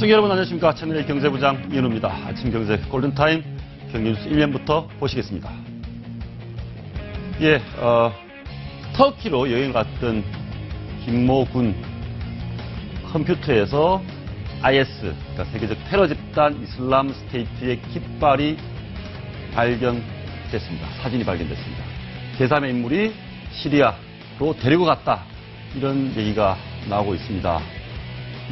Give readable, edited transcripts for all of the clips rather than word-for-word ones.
시청자 여러분 안녕하십니까. 채널A 경제부장 이현우입니다. 아침 경제 골든타임 경제뉴스 1면부터 보시겠습니다. 터키로 여행 갔던 김모 군 컴퓨터에서 IS, 그러니까 세계적 테러 집단 이슬람 스테이트의 깃발이 발견됐습니다. 사진이 발견됐습니다. 제3의 인물이 시리아로 데리고 갔다. 이런 얘기가 나오고 있습니다.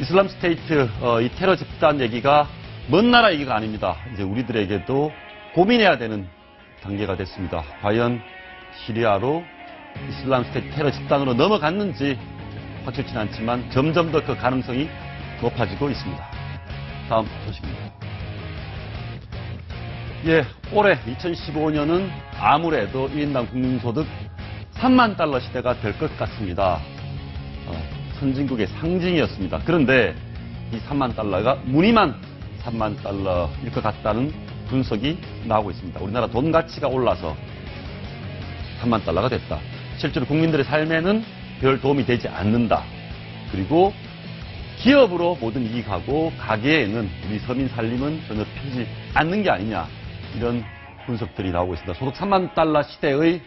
이슬람 스테이트, 이 테러 집단 얘기가 먼 나라 얘기가 아닙니다. 이제 우리들에게도 고민해야 되는 단계가 됐습니다. 과연 시리아로 이슬람 스테이트 테러 집단으로 넘어갔는지 확실치는 않지만 점점 더 그 가능성이 높아지고 있습니다. 다음 소식입니다. 올해 2015년은 아무래도 1인당 국민소득 3만 달러 시대가 될 것 같습니다. 선진국의 상징이었습니다. 그런데 이 3만 달러가 무늬만 3만 달러일 것 같다는 분석이 나오고 있습니다. 우리나라 돈 가치가 올라서 3만 달러가 됐다. 실제로 국민들의 삶에는 별 도움이 되지 않는다. 그리고 기업으로 모든 이익하고 가계에는 우리 서민 살림은 전혀 피지 않는 게 아니냐. 이런 분석들이 나오고 있습니다. 소득 3만 달러 시대의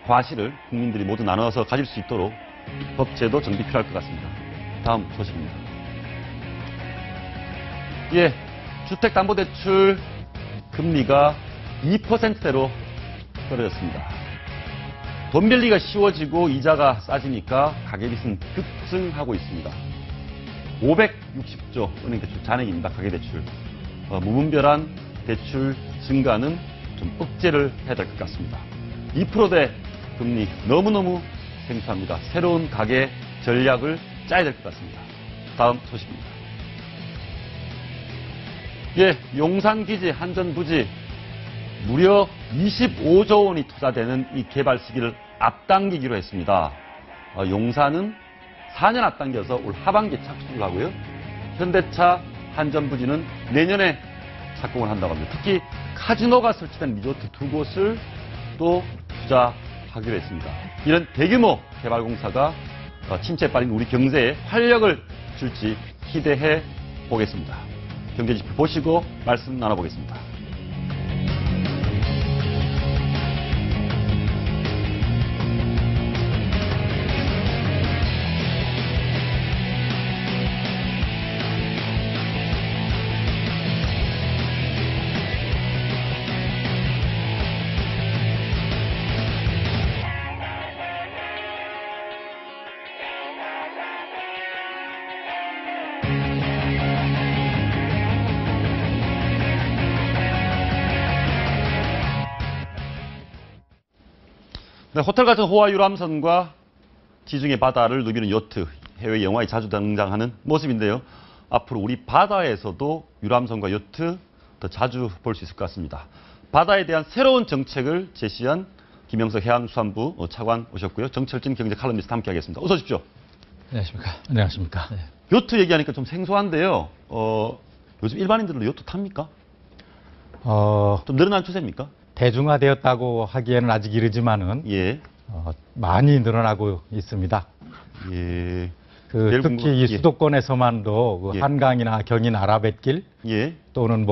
과실을 국민들이 모두 나눠서 가질 수 있도록 법제도 정비 필요할 것 같습니다. 다음 소식입니다. 주택담보대출 금리가 2%대로 떨어졌습니다. 돈 빌리기가 쉬워지고 이자가 싸지니까 가계빚은 급증하고 있습니다. 560조 은행대출 잔액입니다. 가계대출. 무분별한 대출 증가는 좀 억제를 해야 될 것 같습니다. 2%대 금리 너무너무 생소합니다. 새로운 가계 전략을 짜야 될 것 같습니다. 다음 소식입니다. 용산기지 한전부지 무려 25조 원이 투자되는 이 개발 시기를 앞당기기로 했습니다. 용산은 4년 앞당겨서 올 하반기에 착수를 하고요. 현대차 한전부지는 내년에 착공을 한다고 합니다. 특히 카지노가 설치된 리조트 2곳을 또 투자하기로 했습니다. 이런 대규모 개발 공사가 침체에 빠진 우리 경제에 활력을 줄지 기대해 보겠습니다. 경제지표 보시고 말씀 나눠보겠습니다. 호텔 같은 호화 유람선과 지중해 바다를 누비는 요트, 해외 영화에 자주 등장하는 모습인데요. 앞으로 우리 바다에서도 유람선과 요트 더 자주 볼 수 있을 것 같습니다. 바다에 대한 새로운 정책을 제시한 김영석 해양수산부 차관 오셨고요. 정철진 경제 칼럼니스트 함께하겠습니다. 어서 오십시오. 안녕하십니까. 안녕하십니까. 네. 요트 얘기하니까 좀 생소한데요. 요즘 일반인들도 요트 탑니까? 좀 늘어난 추세입니까? 대중화되었다고 하기에는 아직 이르지만은 많이 늘어나고 있습니다. 특히 이 수도권에서만도 한강이나 경인 아라뱃길 또는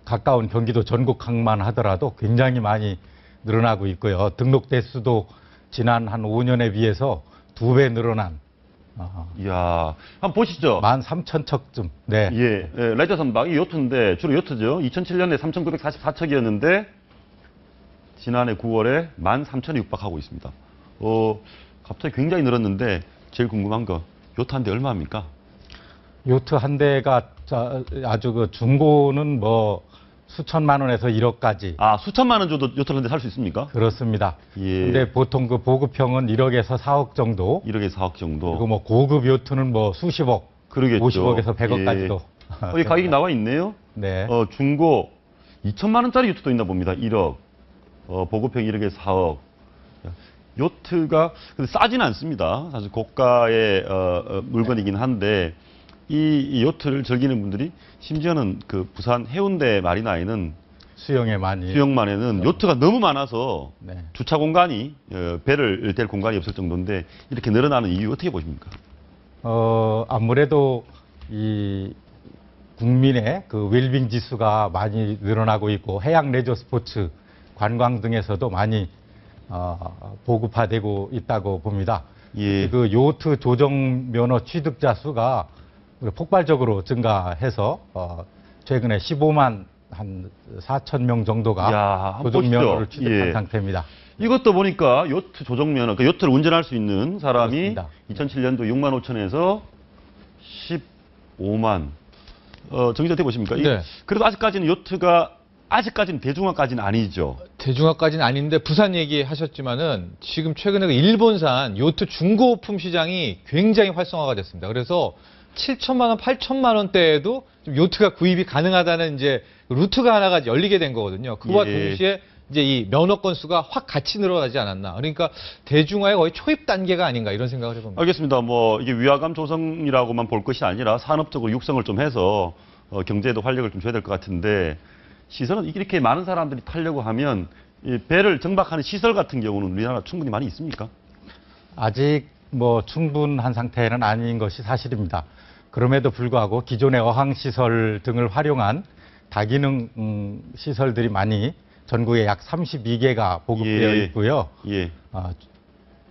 가까운 경기도 전국항만 하더라도 굉장히 많이 늘어나고 있고요. 등록 대수도 지난 한 5년에 비해서 2배 늘어난. 이야, 한번 보시죠. 13,000척쯤. 네. 라이저 선박, 이 요트인데, 주로 요트죠. 2007년에 3,944척이었는데, 지난해 9월에 13,000이 육박하고 있습니다. 갑자기 굉장히 늘었는데, 제일 궁금한 거, 요트 한 대 얼마입니까? 요트 한 대가 아주 중고는 수천만 원에서 1억까지. 수천만 원 정도 요트를 한 대 살 수 있습니까? 그렇습니다. 근데 보통 그 보급형은 1억에서 4억 정도. 1억에서 4억 정도. 그리고 고급 요트는 수십억. 그러겠죠. 50억에서 100억까지도. 여기 가격이 나와 있네요. 네. 중고 2천만 원짜리 요트도 있나 봅니다. 1억. 보급형 1억에서 4억. 요트가 근데 싸지는 않습니다. 사실 고가의 물건이긴 한데 이 요트를 즐기는 분들이 심지어는 그 부산 해운대 마리나에는 수영만에는 요트가 너무 많아서 주차 공간이 배를 댈 공간이 없을 정도인데 이렇게 늘어나는 이유 어떻게 보십니까? 아무래도 이 국민의 그 웰빙 지수가 많이 늘어나고 있고 해양 레저 스포츠, 관광 등에서도 많이 보급화되고 있다고 봅니다. 예. 그 요트 조정 면허 취득자 수가 폭발적으로 증가해서 최근에 15만 한 4천 명 정도가 조정 면허를 취득한 예. 상태입니다. 이것도 보니까 요트 조정 면허, 그러니까 요트를 운전할 수 있는 사람이 그렇습니다. 2007년도 6만 5천에서 15만. 정의자 어떻게 보십니까? 네. 그래도 아직까지는 요트가 아직까지는 대중화까지는 아니죠. 대중화까지는 아닌데 부산 얘기하셨지만은 지금 최근에 그 일본산 요트 중고품 시장이 굉장히 활성화가 됐습니다. 그래서 7천만 원, 8천만 원대에도 좀 요트가 구입이 가능하다는 이제 루트가 하나가 열리게 된 거거든요. 그와 예. 동시에 이제 이 면허 건수가 확 같이 늘어나지 않았나. 그러니까 대중화의 거의 초입 단계가 아닌가 이런 생각을 해봅니다. 알겠습니다. 뭐 이게 위화감 조성이라고만 볼 것이 아니라 산업적으로 육성을 좀 해서 경제에도 활력을 좀 줘야 될 것 같은데 시설은 이렇게 많은 사람들이 타려고 하면 이 배를 정박하는 시설 같은 경우는 우리나라 충분히 많이 있습니까? 아직 뭐 충분한 상태는 아닌 것이 사실입니다. 그럼에도 불구하고 기존의 어항시설 등을 활용한 다기능 시설들이 많이 전국에 약 32개가 보급되어 예. 있고요. 예.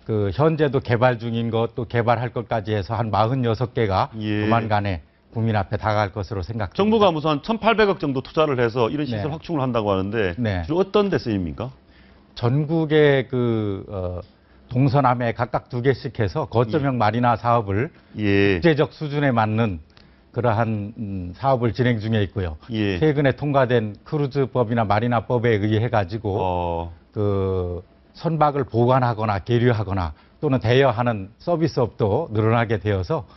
그 현재도 개발 중인 것 또 개발할 것까지 해서 한 46개가 예. 조만간에 국민 앞에 다가갈 것으로 생각됩니다. 정부가 무슨 1,800억 정도 투자를 해서 이런 시설 네. 확충을 한다고 하는데 네. 주로 어떤 데 쓰입니까? 전국의 동서남에 각각 2개씩 해서 거점형 마리나 사업을 예. 국제적 수준에 맞는 그러한 사업을 진행 중에 있고요. 예. 최근에 통과된 크루즈법이나 마리나법에 의해 가지고 그 선박을 보관하거나 계류하거나 또는 대여하는 서비스업도 늘어나게 되어서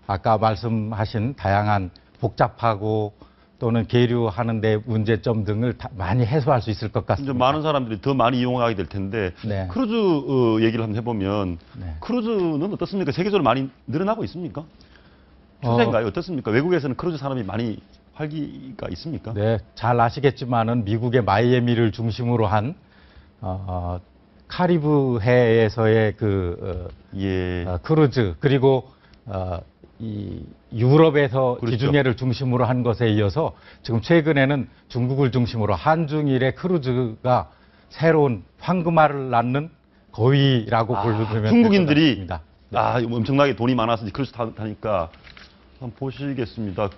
아까 말씀하신 다양한 복잡하고 또는 계류하는 데 문제점 등을 많이 해소할 수 있을 것 같습니다. 이제 많은 사람들이 더 많이 이용하게 될 텐데 네. 크루즈 얘기를 한번 해보면 네. 크루즈는 어떻습니까? 세계적으로 많이 늘어나고 있습니까? 추세인가요? 어떻습니까? 외국에서는 크루즈 산업이 많이 활기가 있습니까? 네, 잘 아시겠지만은 미국의 마이애미를 중심으로 한 카리브해에서의 크루즈 그리고 이 유럽에서 그렇죠. 지중해를 중심으로 한 것에 이어서 지금 최근에는 중국을 중심으로 한중일의 크루즈가 새로운 황금알을 낳는 거위라고 부르면 중국인들이 네. 엄청나게 돈이 많아서 크루즈 타니까 한번 보시겠습니다.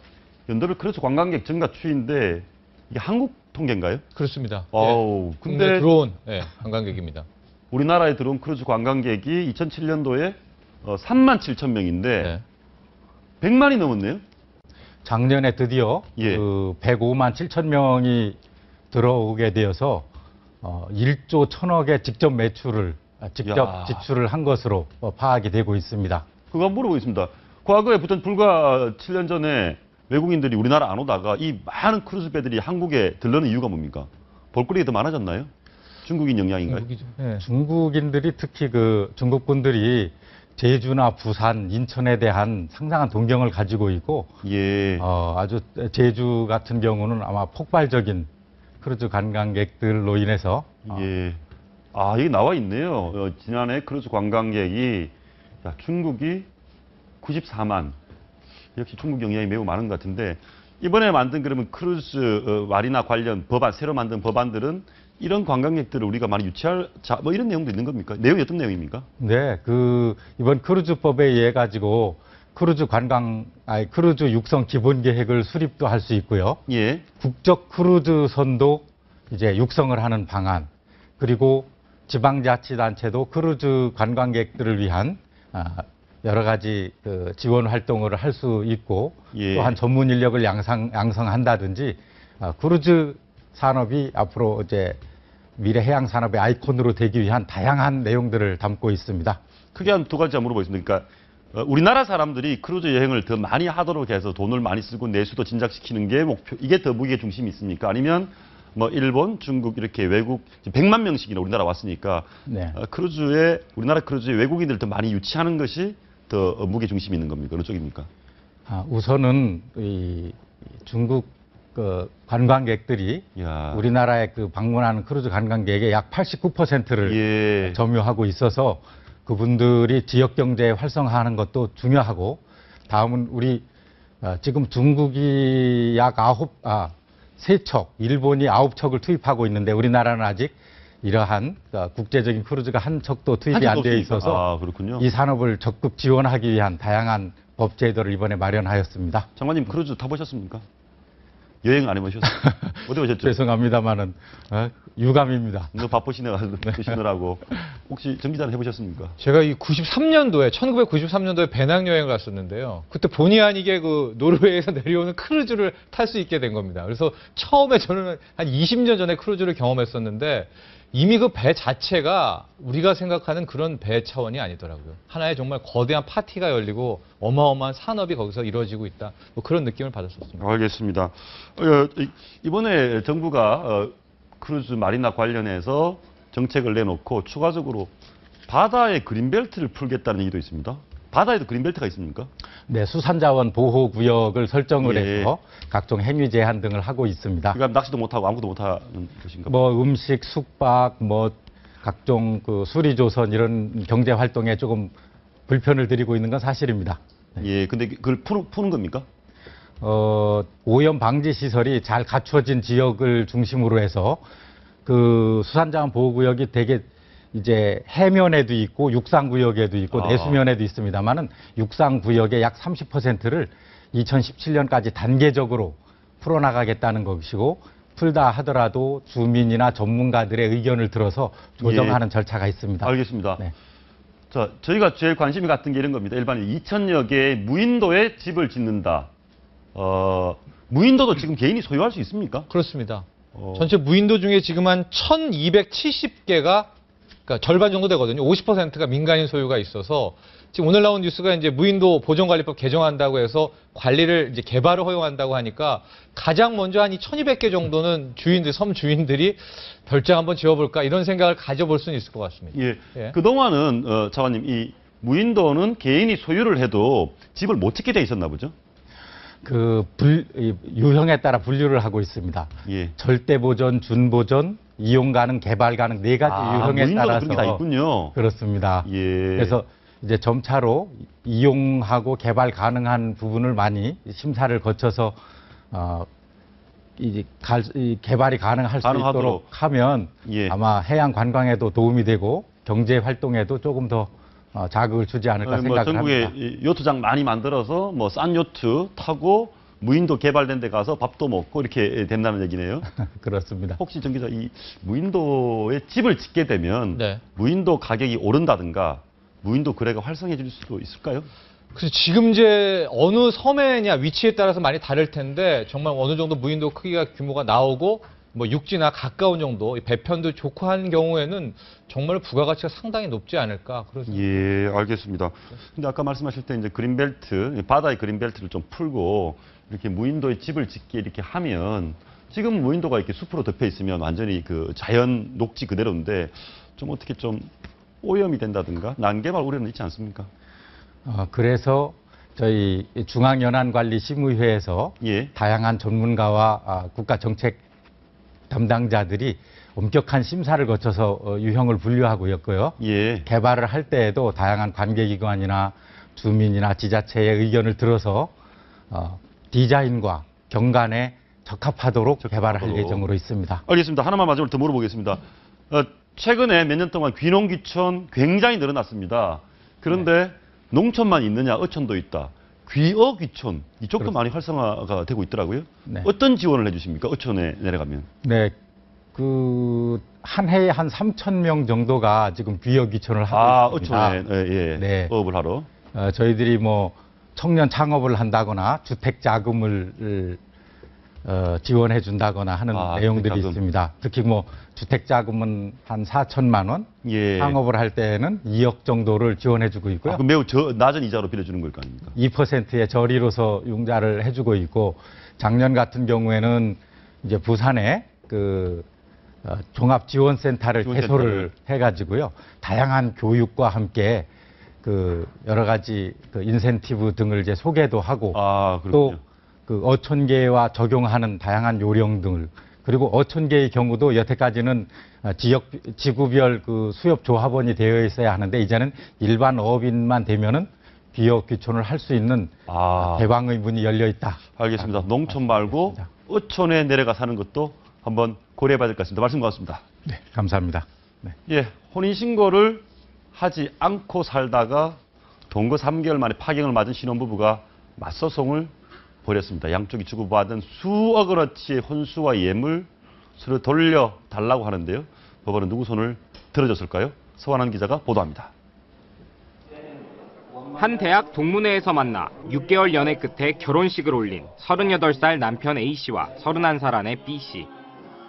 연도별 크루즈 관광객 증가 추이인데 이게 한국 통계인가요? 그렇습니다. 어우, 국내 근데 들어온 관광객입니다. 우리나라에 들어온 크루즈 관광객이 2007년도에 3만 7천 명인데 네. 100만이 넘었네요. 작년에 드디어 예. 105만 7천 명이 들어오게 되어서 1조 1천억의 직접 매출을 직접 지출을 한 것으로 파악이 되고 있습니다. 그거 한번 물어보겠습니다. 과거에 불과 7년 전에 외국인들이 우리나라 안 오다가 이 많은 크루즈 배들이 한국에 들르는 이유가 뭡니까? 볼거리가 더 많아졌나요? 중국인 영향인가요? 네. 중국인들이 특히 중국 분들이 제주나 부산, 인천에 대한 상당한 동경을 가지고 있고, 예. 아주 제주 같은 경우는 아마 폭발적인 크루즈 관광객들로 인해서 예. 여기 나와 있네요. 지난해 크루즈 관광객이 중국이 94만. 역시 중국 영향이 매우 많은 것 같은데 이번에 만든 그러면 크루즈 마리나 관련 법안, 새로 만든 법안들은 이런 관광객들을 우리가 많이 유치할 뭐 이런 내용도 있는 겁니까? 내용이 어떤 내용입니까? 네, 이번 크루즈법에 의해 가지고 크루즈 육성 기본 계획을 수립도 할 수 있고요. 예. 국적 크루즈선도 이제 육성을 하는 방안, 그리고 지방자치단체도 크루즈 관광객들을 위한 여러 가지 지원 활동을 할 수 있고, 예. 또한 전문 인력을 양성한다든지 크루즈 산업이 앞으로 이제 미래 해양 산업의 아이콘으로 되기 위한 다양한 내용들을 담고 있습니다. 크게 한 두 가지 물어보겠습니다. 그러니까 우리나라 사람들이 크루즈 여행을 더 많이 하도록 해서 돈을 많이 쓰고 내수도 진작시키는 게 목표, 이게 더 무게 중심이 있습니까? 아니면 뭐 일본, 중국 이렇게 외국 100만 명씩이나 우리나라 왔으니까 네. 우리나라 크루즈에 외국인들 더 많이 유치하는 것이 더 무게 중심이 있는 겁니까? 어느 쪽입니까? 우선은 이 중국 관광객들이 우리나라에 방문하는 크루즈 관광객의 약 89%를 예. 점유하고 있어서 그분들이 지역 경제 활성화하는 것도 중요하고, 다음은 우리 지금 중국이 약 3척, 일본이 9척을 투입하고 있는데 우리나라는 아직 이러한 국제적인 크루즈가 한 척도 투입이 안 되어 있어서 그렇군요. 이 산업을 적극 지원하기 위한 다양한 법 제도를 이번에 마련하였습니다. 장관님 크루즈 타보셨습니까? 여행 안 해보셨어요? 어디 보셨죠? 죄송합니다만은 유감입니다. 너무 바쁘시느라고. 혹시 정 기자는 해보셨습니까? 제가 이 1993년도에 배낭여행을 갔었는데요. 그때 본의 아니게 그 노르웨이에서 내려오는 크루즈를 탈 수 있게 된 겁니다. 그래서 처음에 저는 한 20년 전에 크루즈를 경험했었는데 이미 그 배 자체가 우리가 생각하는 그런 배 차원이 아니더라고요. 하나의 정말 거대한 파티가 열리고 어마어마한 산업이 거기서 이루어지고 있다. 뭐 그런 느낌을 받았었습니다. 알겠습니다. 이번에 정부가 크루즈 마리나 관련해서 정책을 내놓고 추가적으로 바다의 그린벨트를 풀겠다는 얘기도 있습니다. 바다에도 그린벨트가 있습니까? 네, 수산자원 보호구역을 설정을 예. 해서 각종 행위 제한 등을 하고 있습니다. 그러니까 낚시도 못하고 아무것도 못하는 것인가? 음식, 숙박, 각종 수리조선 이런 경제 활동에 조금 불편을 드리고 있는 건 사실입니다. 네. 예, 근데 그걸 푸는 겁니까? 오염 방지 시설이 잘 갖춰진 지역을 중심으로 해서 그 수산자원 보호구역이 되게 이제 해면에도 있고 육상구역에도 있고 내수면에도 있습니다만은 육상구역의 약 30%를 2017년까지 단계적으로 풀어나가겠다는 것이고 풀다 하더라도 주민이나 전문가들의 의견을 들어서 조정하는 절차가 있습니다. 알겠습니다. 네. 자, 저희가 제일 관심이 갔던 게 이런 겁니다. 일반인 2,000여 개의 무인도에 집을 짓는다. 무인도도 지금 개인이 소유할 수 있습니까? 그렇습니다. 전체 무인도 중에 지금 한 1,270개가 그러니까 절반 정도 되거든요. 50%가 민간인 소유가 있어서 지금 오늘 나온 뉴스가 이제 무인도 보존관리법 개정한다고 해서 관리를 이제 개발을 허용한다고 하니까 가장 먼저 한 1,200개 정도는 섬 주인들이 별장 한번 지어볼까 이런 생각을 가져볼 수는 있을 것 같습니다. 예. 그동안은 차관님 이 무인도는 개인이 소유를 해도 집을 못 짓게 돼 있었나 보죠? 유형에 따라 분류를 하고 있습니다. 예. 절대 보존, 준보존, 이용 가능, 개발 가능 네 가지 유형에 따라서 그런 게 다 있군요. 그렇습니다. 예. 그래서 이제 점차로 이용하고 개발 가능한 부분을 많이 심사를 거쳐서 개발이 가능할 수 있도록 하면 아마 해양 관광에도 도움이 되고 경제 활동에도 조금 더 자극을 주지 않을까 생각을 전국에 합니다. 요트장 많이 만들어서 싼 요트 타고 무인도 개발된 데 가서 밥도 먹고 이렇게 된다는 얘기네요. 그렇습니다. 혹시 정 기자 이 무인도에 집을 짓게 되면 네. 무인도 가격이 오른다든가 무인도 거래가 활성해질 수도 있을까요? 그래서 지금 이제 어느 섬에냐 위치에 따라서 많이 다를 텐데 정말 어느 정도 무인도 크기가 규모가 나오고 육지나 가까운 정도 배편도 좋고 하는 경우에는 정말 부가가치가 상당히 높지 않을까 그렇습니다. 예, 알겠습니다. 근데 아까 말씀하실 때 이제 그린벨트, 바다의 그린벨트를 좀 풀고 이렇게 무인도에 집을 짓게 이렇게 하면 지금 무인도가 이렇게 숲으로 덮여 있으면 완전히 그 자연 녹지 그대로인데 좀 어떻게 좀 오염이 된다든가 난개발 우려는 있지 않습니까? 그래서 저희 중앙연안관리심의회에서 다양한 전문가와 국가정책 담당자들이 엄격한 심사를 거쳐서 유형을 분류하고 있고요. 개발을 할 때에도 다양한 관계기관이나 주민이나 지자체의 의견을 들어서 디자인과 경관에 적합하도록 개발을 할 예정으로 있습니다. 알겠습니다. 하나만 마지막으로 더 물어보겠습니다. 최근에 몇 년 동안 귀농귀촌 굉장히 늘어났습니다. 그런데 농촌만 있느냐 어촌도 있다. 귀어귀촌 이쪽도 많이 활성화가 되고 있더라고요. 어떤 지원을 해주십니까? 어촌에 내려가면. 네, 한 해에 한 3,000명 정도가 지금 귀어귀촌을 하고 있습니다. 어촌에 어업을 하러. 저희들이 청년 창업을 한다거나 주택 자금을 지원해 준다거나 하는 내용들이 있습니다. 특히 주택 자금은 한 4천만 원, 창업을 할 때에는 2억 정도를 지원해 주고 있고요. 매우 낮은 이자로 빌려주는 걸 거 아닙니까? 2%의 저리로서 융자를 해주고 있고 작년 같은 경우에는 이제 부산에 종합지원센터를 개소를 해가지고요. 다양한 교육과 함께 여러 가지 인센티브 등을 이제 소개도 하고 또 어촌계와 적용하는 다양한 요령 등을 그리고 어촌계의 경우도 여태까지는 지구별 수협 조합원이 되어 있어야 하는데 이제는 일반 어업인만 되면은 기업 귀촌을 할 수 있는 대방의 문이 열려 있다. 알겠습니다. 농촌 말고 어촌에 내려가 사는 것도 한번 고려해봐야 될 것 같습니다. 말씀 고맙습니다. 네, 감사합니다. 네. 예, 혼인신고를 하지 않고 살다가 동거 3개월 만에 파경을 맞은 신혼부부가 맞소송을 벌였습니다. 양쪽이 주고받은 수억 원어치의 혼수와 예물 서로 돌려달라고 하는데요. 법원은 누구 손을 들어줬을까요? 서완환 기자가 보도합니다. 한 대학 동문회에서 만나 6개월 연애 끝에 결혼식을 올린 38살 남편 A씨와 31살 아내 B씨.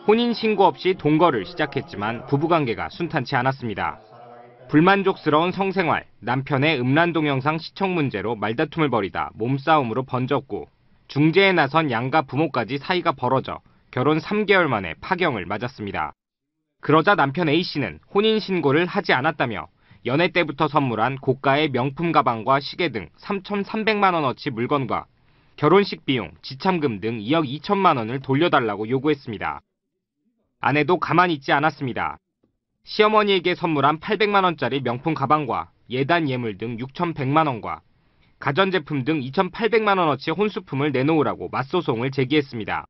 혼인신고 없이 동거를 시작했지만 부부관계가 순탄치 않았습니다. 불만족스러운 성생활, 남편의 음란 동영상 시청 문제로 말다툼을 벌이다 몸싸움으로 번졌고 중재에 나선 양가 부모까지 사이가 벌어져 결혼 3개월 만에 파경을 맞았습니다. 그러자 남편 A씨는 혼인신고를 하지 않았다며 연애 때부터 선물한 고가의 명품 가방과 시계 등 3,300만 원어치 물건과 결혼식 비용, 지참금 등 2억 2천만 원을 돌려달라고 요구했습니다. 아내도 가만히 있지 않았습니다. 시어머니에게 선물한 800만 원짜리 명품 가방과 예단 예물 등 6,100만 원과 가전제품 등 2,800만 원어치 혼수품을 내놓으라고 맞소송을 제기했습니다.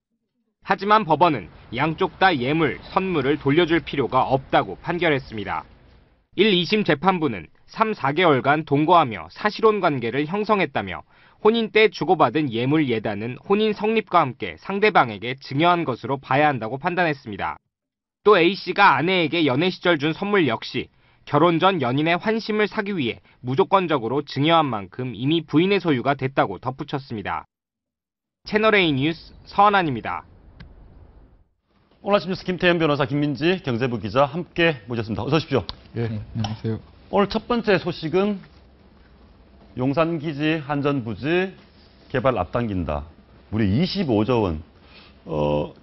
하지만 법원은 양쪽 다 예물, 선물을 돌려줄 필요가 없다고 판결했습니다. 1, 2심 재판부는 3, 4개월간 동거하며 사실혼 관계를 형성했다며 혼인 때 주고받은 예물 예단은 혼인 성립과 함께 상대방에게 증여한 것으로 봐야 한다고 판단했습니다. 또 A씨가 아내에게 연애 시절 준 선물 역시 결혼 전 연인의 환심을 사기 위해 무조건적으로 증여한 만큼 이미 부인의 소유가 됐다고 덧붙였습니다. 채널A 뉴스 서한환입니다. 오늘 아침 뉴스 김태현 변호사, 김민지 경제부 기자 함께 모셨습니다. 어서 오십시오. 예, 안녕하세요. 오늘 첫 번째 소식은 용산기지 한전부지 개발 앞당긴다. 무려 25조 원.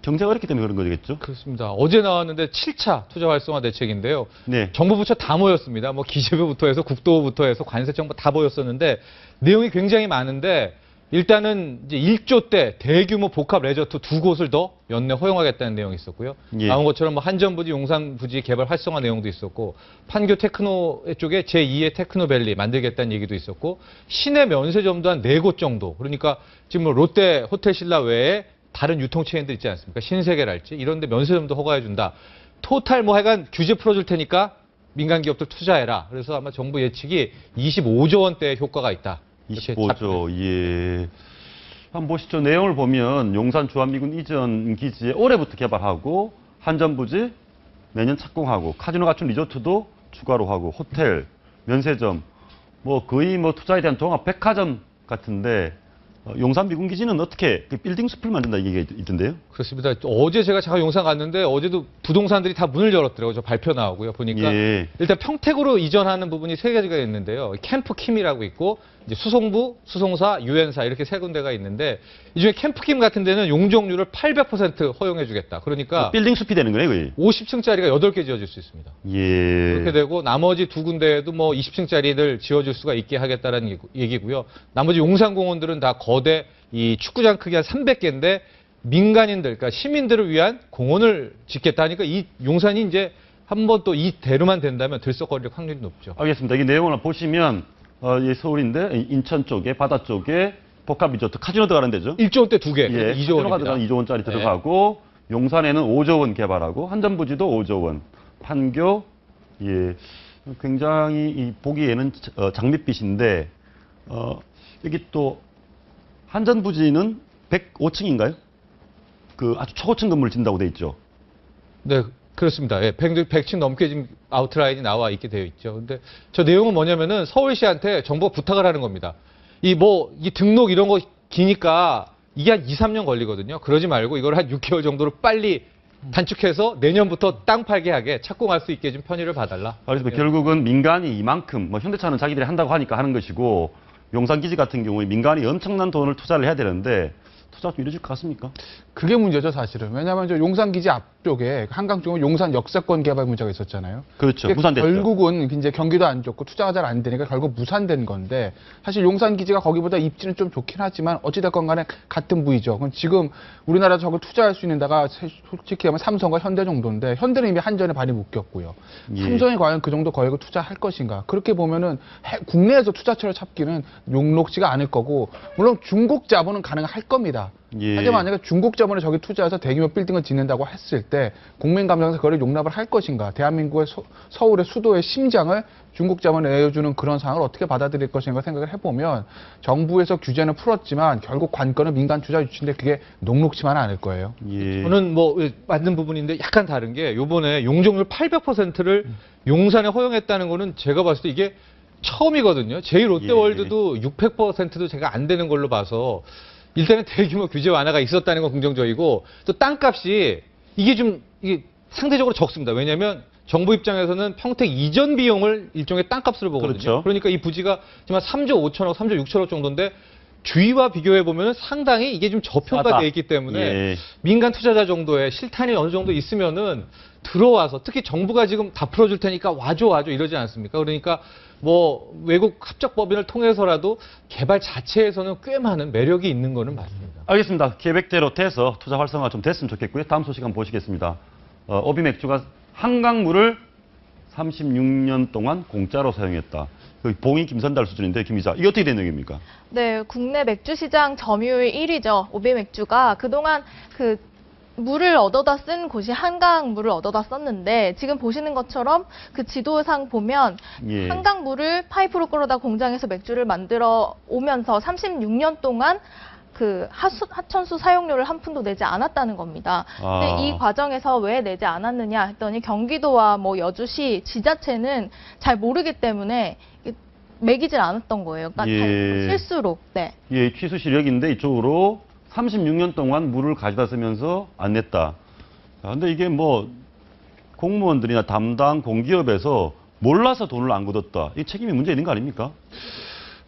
경제가 어렵기 때문에 그런 거겠죠? 그렇습니다. 어제 나왔는데 7차 투자 활성화 대책인데요. 네. 정부 부처 다 모였습니다. 뭐 기재부부터 해서 국토부부터 해서 관세 정부 다 모였었는데 내용이 굉장히 많은데 일단은 이제 1조 대 대규모 복합 레저트 2곳을 더 연내 허용하겠다는 내용이 있었고요. 예. 나온 것처럼 뭐 한전부지, 용산부지 개발 활성화 내용도 있었고 판교 테크노 쪽에 제2의 테크노밸리 만들겠다는 얘기도 있었고 시내 면세점도 한 4곳 정도. 그러니까 지금 뭐 롯데 호텔신라 외에 다른 유통체인들 있지 않습니까? 신세계랄지 이런 데 면세점도 허가해준다. 토탈 뭐 하여간 규제 풀어줄 테니까 민간 기업들 투자해라. 그래서 아마 정부 예측이 25조 원대의 효과가 있다. 25조, 예. 한번 보시죠. 내용을 보면 용산 주한미군 이전 기지에 올해부터 개발하고 한전부지 내년 착공하고 카지노 갖춘 리조트도 추가로 하고 호텔, 면세점, 뭐 거의 뭐 투자에 대한 종합 백화점 같은데 용산 미군 기지는 어떻게 빌딩 숲을 만든다 이 얘기가 있던데요? 그렇습니다. 어제 제가 잠깐 용산 갔는데 어제도 부동산들이 다 문을 열었더라고요. 저 발표 나오고요. 보니까 예. 일단 평택으로 이전하는 부분이 3가지가 있는데요. 캠프킴이라고 있고 이제 수송부, 수송사, 유엔사 이렇게 3군데가 있는데 이 중에 캠프킴 같은 데는 용적률을 800% 허용해주겠다. 그러니까 빌딩 숲이 되는 거네요, 거의. 50층짜리가 8개 지어질 수 있습니다. 예. 그렇게 되고 나머지 2군데에도 뭐 20층짜리들 지어줄 수가 있게 하겠다라는 얘기고요. 나머지 용산공원들은 다 거대 이 축구장 크기 한 300개인데 민간인들, 그러니까 시민들을 위한 공원을 짓겠다 하니까 이 용산이 이제 한번 또 이 대로만 된다면 들썩거릴 확률이 높죠. 알겠습니다. 이 내용을 보시면 이 서울인데 인천 쪽에 바다 쪽에 복합 리조트 카지노 들어가는 데죠. 1조 원대 2개, 예, 2조 원입니다. 카지노가 들어가는 2조 원짜리 들어가고 용산에는 5조 원 개발하고 한전부지도 5조 원, 판교 예 굉장히 이 보기에는 장밋빛인데 여기 또 한전부지는 105층인가요? 그 아주 초고층 건물을 짓는다고 돼 있죠. 네, 그렇습니다. 예, 100층 넘게 지금 아웃라인이 나와 있게 되어 있죠. 근데 저 내용은 뭐냐면은 서울시한테 정부가 부탁을 하는 겁니다. 이 등록 이런 거 기니까 이게 한 2, 3년 걸리거든요. 그러지 말고 이걸 한 6개월 정도로 빨리 단축해서 내년부터 땅 팔게 하게 착공할 수 있게 좀 편의를 봐달라. 그래서 결국은 민간이 이만큼 현대차는 자기들이 한다고 하니까 하는 것이고 용산기지 같은 경우에 민간이 엄청난 돈을 투자를 해야 되는데 투자가 좀 이루어질 것 같습니까? 그게 문제죠, 사실은. 왜냐하면 저 용산기지 앞쪽에 한강 쪽은 용산 역세권 개발 문제가 있었잖아요. 그렇죠. 이게 무산됐죠. 결국은 이제 경기도 안 좋고 투자가 잘 안 되니까 결국 무산된 건데 사실 용산기지가 거기보다 입지는 좀 좋긴 하지만 어찌됐건 간에 같은 부위죠. 그럼 지금 우리나라 저걸 투자할 수 있는 데가 솔직히 하면 삼성과 현대 정도인데 현대는 이미 한전에 발이 묶였고요. 예. 삼성이 과연 그 정도 거액을 투자할 것인가. 그렇게 보면은 국내에서 투자처를 찾기는 용록지가 않을 거고 물론 중국 자본은 가능할 겁니다. 예. 하지만 만약에 중국 자본에 저기 투자해서 대규모 빌딩을 짓는다고 했을 때 국민 감정에서 그걸 용납을 할 것인가. 대한민국의 서울의 수도의 심장을 중국 자본에 내어주는 그런 상황을 어떻게 받아들일 것인가 생각을 해보면 정부에서 규제는 풀었지만 결국 관건은 민간 투자 유치인데 그게 녹록치만은 않을 거예요. 예. 저는 뭐 맞는 부분인데 약간 다른 게 요번에 용적률 800%를 용산에 허용했다는 거는 제가 봤을 때 이게 처음이거든요. 제2롯데월드도 600%도 제가 안 되는 걸로 봐서 일단은 대규모 규제 완화가 있었다는 건 긍정적이고 또 땅값이 이게 상대적으로 적습니다. 왜냐하면 정부 입장에서는 평택 이전 비용을 일종의 땅값으로 보거든요. 그렇죠. 그러니까 이 부지가 지금 3조 5천억, 3조 6천억 정도인데 주위와 비교해 보면 상당히 이게 좀 저평가되어 있기 때문에 예. 민간 투자자 정도의 실탄이 어느 정도 있으면은 들어와서 특히 정부가 지금 다 풀어줄 테니까 와줘 이러지 않습니까? 그러니까 뭐 외국 합작법인을 통해서라도 개발 자체에서는 꽤 많은 매력이 있는 거는 맞습니다. 알겠습니다. 계획대로 돼서 투자 활성화 좀 됐으면 좋겠고요. 다음 소식 한번 보시겠습니다. 오비맥주가 한강물을 36년 동안 공짜로 사용했다. 봉이 김선달 수준인데 김 기자, 이게 어떻게 된 내용입니까? 네, 국내 맥주 시장 점유율 1위죠. 오비맥주가 그동안 그 물을 얻어다 쓴 곳이 한강 물을 얻어다 썼는데 지금 보시는 것처럼 그 지도상 보면 예. 한강 물을 파이프로 끌어다 공장에서 맥주를 만들어 오면서 36년 동안 그 하천수 사용료를 한 푼도 내지 않았다는 겁니다. 근데 이 과정에서 왜 내지 않았느냐 했더니 경기도와 뭐 여주시 지자체는 잘 모르기 때문에 매기질 않았던 거예요. 그러니까 예. 실수로. 네. 예, 취수실 여기인데 이쪽으로 36년 동안 물을 가져다 쓰면서 안 냈다. 근데 이게 뭐 공무원들이나 담당 공기업에서 몰라서 돈을 안 걷었다. 이 책임이 문제 있는 거 아닙니까?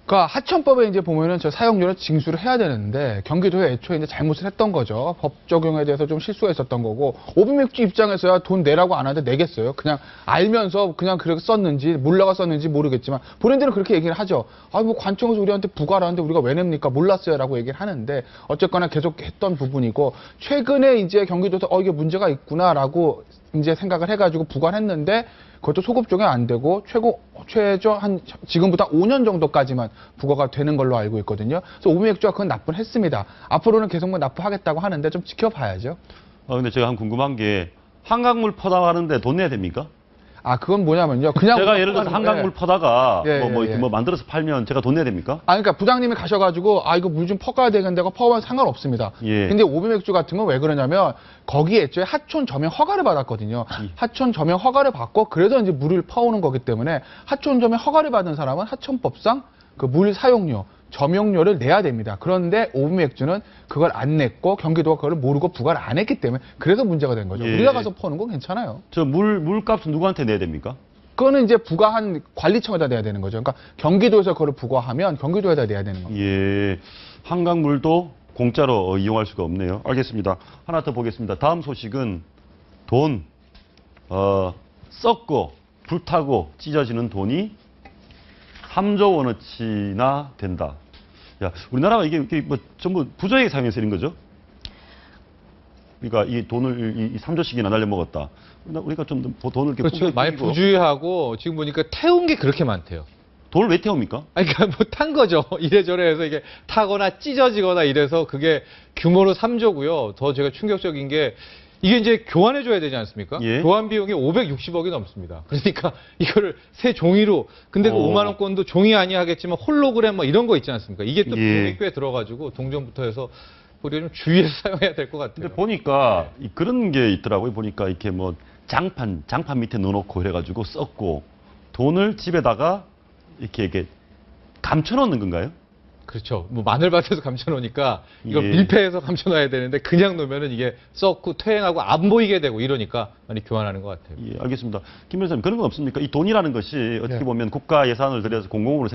그러니까 하천법에 이제 보면은 저 사용료를 징수를 해야 되는데 경기도에 애초에 이제 잘못을 했던 거죠. 법 적용에 대해서 좀 실수가 있었던 거고 오비맥주 입장에서야 돈 내라고 안 하는데 내겠어요. 그냥 알면서 그냥 그렇게 썼는지 몰라가 썼는지 모르겠지만 본인들은 그렇게 얘기를 하죠. 아 뭐 관청에서 우리한테 부과를 하는데 우리가 왜 냅니까? 몰랐어요라고 얘기를 하는데 어쨌거나 계속 했던 부분이고 최근에 이제 경기도에서 이게 문제가 있구나라고 이제 생각을 해가지고 부과를 했는데 그것도 소급 적용 안 되고 최저 한 지금부터 5년 정도까지만 부과가 되는 걸로 알고 있거든요. 그래서 오비맥주가 그건 납부했습니다. 앞으로는 계속 납부하겠다고 하는데 좀 지켜봐야죠. 근데 제가 한 궁금한 게 한강물 퍼다가는데 돈 내야 됩니까? 그건 뭐냐면요. 그냥 제가 예를 들어서 한강물 퍼다가 예. 뭐 만들어서 팔면 제가 돈 내야 됩니까? 그러니까 부장님이 가셔가지고 이거 물 좀 퍼가야 되겠는데 퍼면 상관없습니다. 예. 근데 오비맥주 같은 건 왜 그러냐면 거기에 애초에 하촌 점용 허가를 받았거든요. 하촌 점용 허가를 받고 그래서 이제 물을 퍼오는 거기 때문에 하촌 점용 허가를 받은 사람은 하천법상 그 물 사용료 점용료를 내야 됩니다. 그런데 오비맥주는 그걸 안 냈고 경기도가 그걸 모르고 부과를 안 했기 때문에 그래서 문제가 된 거죠. 예. 우리가 가서 퍼는 건 괜찮아요. 저 물값은 누구한테 내야 됩니까? 그거는 이제 부과한 관리청에다 내야 되는 거죠. 그러니까 경기도에서 그걸 부과하면 경기도에다 내야 되는 겁니다. 예. 한강물도 공짜로 이용할 수가 없네요. 알겠습니다. 하나 더 보겠습니다. 다음 소식은 돈, 썩고 불타고 찢어지는 돈이 3조 원어치나 된다. 야, 우리나라가 이게 뭐 전부 부정하게 사용해서 이런 거죠? 그러니까 이 돈을 이 3조씩이나 날려먹었다. 우리가 좀 돈을 이렇게 그렇죠. 많이 부주의하고 지금 보니까 태운 게 그렇게 많대요. 돈을 왜 태웁니까? 그러니까 뭐 탄 거죠. 이래저래 해서 이게 타거나 찢어지거나 이래서 그게 규모로 3조고요. 더 제가 충격적인 게 이게 이제 교환해줘야 되지 않습니까? 예. 교환 비용이 560억이 넘습니다. 그러니까 이거를 새 종이로, 근데 그 5만원권도 종이 아니야 하겠지만 홀로그램 뭐 이런 거 있지 않습니까? 이게 또 비용이 꽤 들어가지고 동전부터 해서 우리가 좀 주의해서 사용해야 될 것 같아요. 근데 보니까 그런 게 있더라고요. 보니까 이렇게 뭐 장판 밑에 넣어놓고 그래가지고 썼고 돈을 집에다가 이렇게 감춰놓는 건가요? 그렇죠. 뭐 마늘밭에서 감춰놓으니까 이걸 예. 밀폐해서 감춰놔야 되는데 그냥 놓으면은 이게 썩고 퇴행하고 안 보이게 되고 이러니까 많이 교환하는 것 같아요. 예, 알겠습니다. 김 변호사님 그런 건 없습니까? 이 돈이라는 것이 어떻게 보면 국가 예산을 들여서 공공으로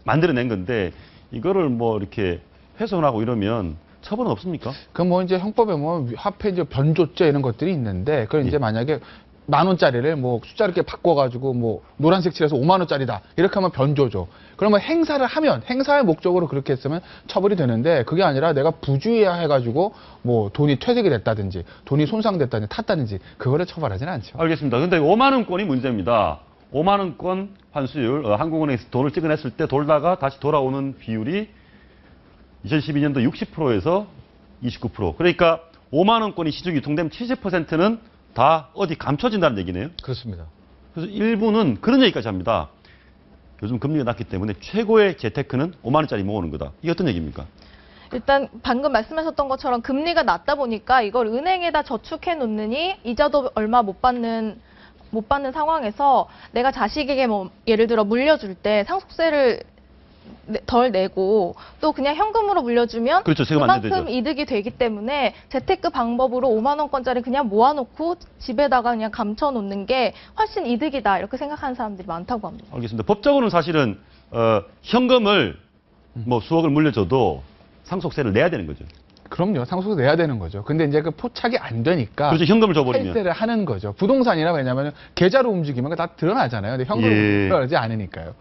만들어낸 건데 이거를 뭐 이렇게 훼손하고 이러면 처벌은 없습니까? 그 뭐 이제 형법에 뭐 화폐 이제 변조죄 이런 것들이 있는데 그걸 이제 만약에 10,000원짜리를 뭐 숫자 이렇게 바꿔가지고 뭐 노란색 칠해서 50,000원짜리다 이렇게 하면 변조죠. 그러면 행사를 하면 행사의 목적으로 그렇게 했으면 처벌이 되는데 그게 아니라 내가 부주의해가지고 뭐 돈이 퇴색이 됐다든지 돈이 손상됐다든지 탔다든지 그거를 처벌하지는 않죠. 알겠습니다. 근데 5만 원권이 문제입니다. 5만 원권 환수율 한국은행에서 돈을 찍어냈을 때 돌다가 다시 돌아오는 비율이 2012년도 60%에서 29%. 그러니까 5만 원권이 시중 유통되면 70%는 다 어디 감춰진다는 얘기네요. 그렇습니다. 그래서 일부는 그런 얘기까지 합니다. 요즘 금리가 낮기 때문에 최고의 재테크는 5만 원짜리 모으는 거다. 이게 어떤 얘기입니까? 일단 방금 말씀하셨던 것처럼 금리가 낮다 보니까 이걸 은행에다 저축해 놓느니 이자도 얼마 못 받는 상황에서 내가 자식에게 뭐 예를 들어 물려줄 때 상속세를 덜 내고 또 그냥 현금으로 물려주면 그렇죠. 세금 안 그만큼 내죠. 이득이 되기 때문에 재테크 방법으로 5만 원권짜리 그냥 모아놓고 집에다가 그냥 감춰놓는 게 훨씬 이득이다 이렇게 생각하는 사람들이 많다고 합니다. 알겠습니다. 법적으로는 사실은 현금을 뭐 수억을 물려줘도 상속세를 내야 되는 거죠. 그럼요. 상속세 내야 되는 거죠. 근데 이제 그 포착이 안 되니까 그렇죠. 현금을 줘버리면. 탈세를 하는 거죠. 부동산이라 왜냐면 계좌로 움직이면 다 드러나잖아요. 근데 현금으로 예. 드러나지 않으니까요.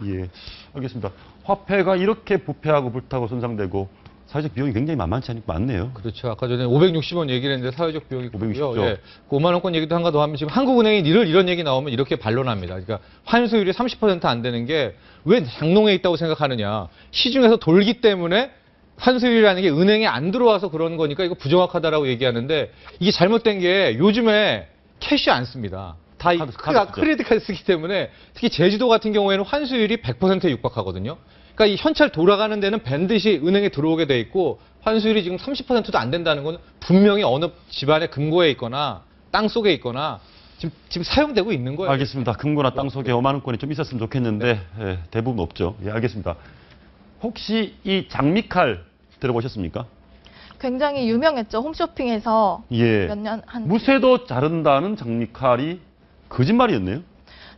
예, 알겠습니다. 화폐가 이렇게 부패하고 불타고 손상되고 사회적 비용이 굉장히 만만치 않네요. 그렇죠. 아까 전에 560원 얘기를 했는데 사회적 비용이 560조. 예. 그 5만 원권 얘기도 한가 더 하면 지금 한국은행이 늘 이런 얘기 나오면 이렇게 반론합니다. 그러니까 환수율이 30% 안 되는 게 왜 장롱에 있다고 생각하느냐. 시중에서 돌기 때문에 환수율이라는 게 은행에 안 들어와서 그런 거니까 이거 부정확하다라고 얘기하는데 이게 잘못된 게 요즘에 캐시 안 씁니다. 다 크레딧 카드 쓰기 때문에 특히 제주도 같은 경우에는 환수율이 100%에 육박하거든요. 그러니까 이 현찰 돌아가는 데는 반드시 은행에 들어오게 돼 있고 환수율이 지금 30%도 안 된다는 건 분명히 어느 집안의 금고에 있거나 땅 속에 있거나 지금 사용되고 있는 거예요. 알겠습니다. 금고나 땅 속에 5만 원권이 좀 있었으면 좋겠는데 예, 대부분 없죠. 예, 알겠습니다. 혹시 이 장미칼 들어보셨습니까? 굉장히 유명했죠. 홈쇼핑에서 예. 몇 년 한 무쇠도 자른다는 장미칼이 거짓말이었네요.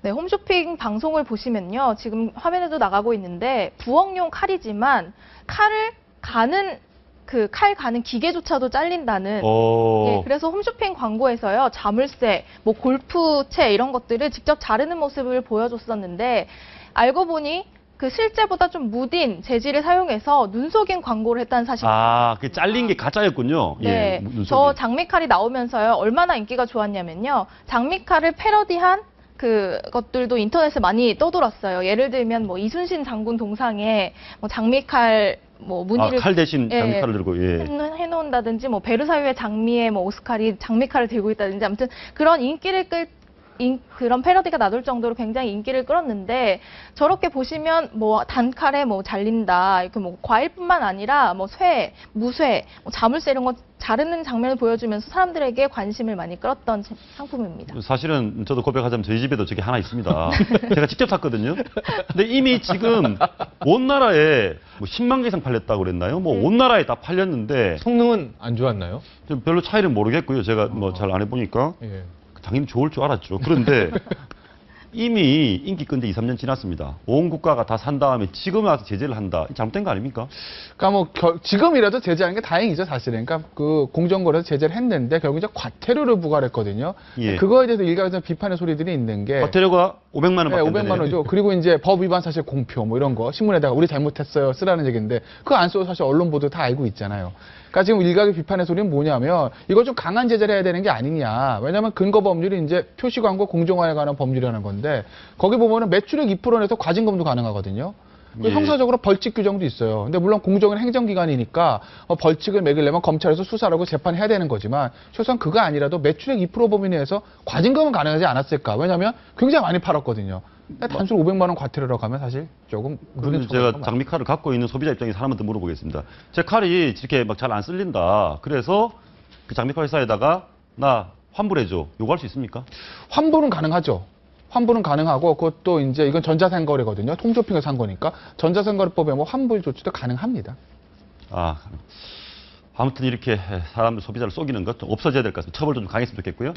네, 홈쇼핑 방송을 보시면요. 지금 화면에도 나가고 있는데 부엌용 칼이지만 칼을 가는 그 칼 가는 기계조차도 잘린다는 예, 그래서 홈쇼핑 광고에서요. 자물쇠, 뭐 골프채 이런 것들을 직접 자르는 모습을 보여줬었는데 알고 보니 그 실제보다 좀 무딘 재질을 사용해서 눈속임 광고를 했다는 사실. 아, 그 잘린 게 가짜였군요. 네, 예, 저 장미칼이 나오면서요. 얼마나 인기가 좋았냐면요. 장미칼을 패러디한 그것들도 인터넷에 많이 떠돌았어요. 예를 들면 뭐 이순신 장군 동상에 뭐 장미칼 뭐 무늬를 칼 대신 장미칼을 들고 해놓는다든지 뭐 베르사유의 장미에 뭐 오스칼이 장미칼을 들고 있다든지 아무튼 그런 인기를 그런 패러디가 나돌 정도로 굉장히 인기를 끌었는데 저렇게 보시면 뭐 단칼에 뭐 잘린다 이렇게 뭐 과일뿐만 아니라 뭐 쇠, 무쇠, 뭐 자물쇠 이런 거 자르는 장면을 보여주면서 사람들에게 관심을 많이 끌었던 상품입니다. 사실은 저도 고백하자면 저희 집에도 저게 하나 있습니다. 제가 직접 샀거든요. 근데 이미 지금 온 나라에 뭐 10만 개 이상 팔렸다고 그랬나요? 뭐 온 나라에 다 팔렸는데 성능은 안 좋았나요? 좀 별로 차이는 모르겠고요. 제가 뭐 잘 안 해보니까. 예. 당연히 좋을 줄 알았죠. 그런데 이미 인기 끈 지 2, 3년 지났습니다. 온 국가가 다 산 다음에 지금 와서 제재를 한다. 잘못된 거 아닙니까? 그러니까 뭐 지금이라도 제재하는 게 다행이죠, 사실은. 그러니까 그 공정거래에서 제재를 했는데 결국 이제 과태료를 부과를 했거든요. 예. 그거에 대해서 일각에서 비판의 소리들이 있는 게 과태료가 500만 원밖에 안 되네요. 500만 원이죠. 그리고 이제 법 위반 사실 공표 뭐 이런 거 신문에다가 우리 잘못했어요 쓰라는 얘기인데 그거 안 써도 사실 언론 보도 다 알고 있잖아요. 그러니까 지금 일각의 비판의 소리는 뭐냐면 이거 좀 강한 제재를 해야 되는 게 아니냐. 왜냐하면 근거 법률이 이제 표시 광고 공정화에 관한 법률이라는 건데 거기 보면은 매출액 2% 내서 과징금도 가능하거든요. 예. 형사적으로 벌칙 규정도 있어요. 근데 물론 공정은 행정기관이니까 벌칙을 매기려면 검찰에서 수사를 하고 재판해야 되는 거지만 최소한 그거 아니라도 매출액 2% 범위 내에서 과징금은 가능하지 않았을까. 왜냐하면 굉장히 많이 팔았거든요. 단순 500만 원 과태료라고 하면 사실 조금 그러면 제가 장미칼을 갖고 있는 소비자 입장에서 사람한테 물어보겠습니다. 제 칼이 이렇게 막 잘 안 쓸린다. 그래서 그 장미칼 회사에다가 나 환불해줘. 요구할 수 있습니까? 환불은 가능하죠. 환불은 가능하고 그것도 이제 이건 전자상거래거든요. 홈쇼핑에서 산 거니까 전자상거래법에 뭐 환불 조치도 가능합니다. 아, 아무튼 이렇게 사람들 소비자를 속이는 것 좀 없어져야 될 것 같습니다. 처벌도 좀 강했으면 좋겠고요.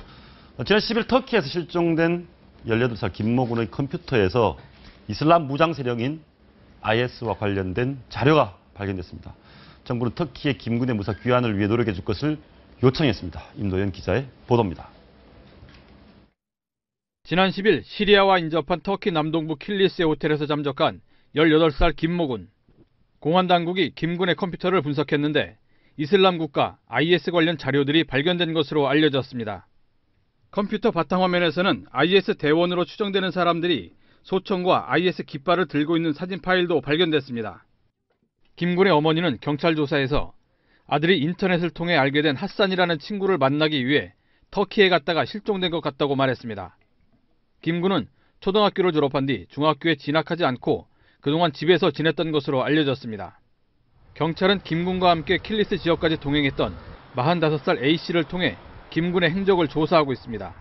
지난 10일 터키에서 실종된 18살 김모군의 컴퓨터에서 이슬람 무장 세력인 IS와 관련된 자료가 발견됐습니다. 정부는 터키의 김군의 무사 귀환을 위해 노력해 줄 것을 요청했습니다. 임도현 기자의 보도입니다. 지난 10일 시리아와 인접한 터키 남동부 킬리스의 호텔에서 잠적한 18살 김모군. 공안 당국이 김군의 컴퓨터를 분석했는데 이슬람 국가 IS 관련 자료들이 발견된 것으로 알려졌습니다. 컴퓨터 바탕화면에서는 IS 대원으로 추정되는 사람들이 소총과 IS 깃발을 들고 있는 사진 파일도 발견됐습니다. 김군의 어머니는 경찰 조사에서 아들이 인터넷을 통해 알게 된 하산이라는 친구를 만나기 위해 터키에 갔다가 실종된 것 같다고 말했습니다. 김군은 초등학교를 졸업한 뒤 중학교에 진학하지 않고 그동안 집에서 지냈던 것으로 알려졌습니다. 경찰은 김군과 함께 킬리스 지역까지 동행했던 45살 A씨를 통해 김군의 행적을 조사하고 있습니다.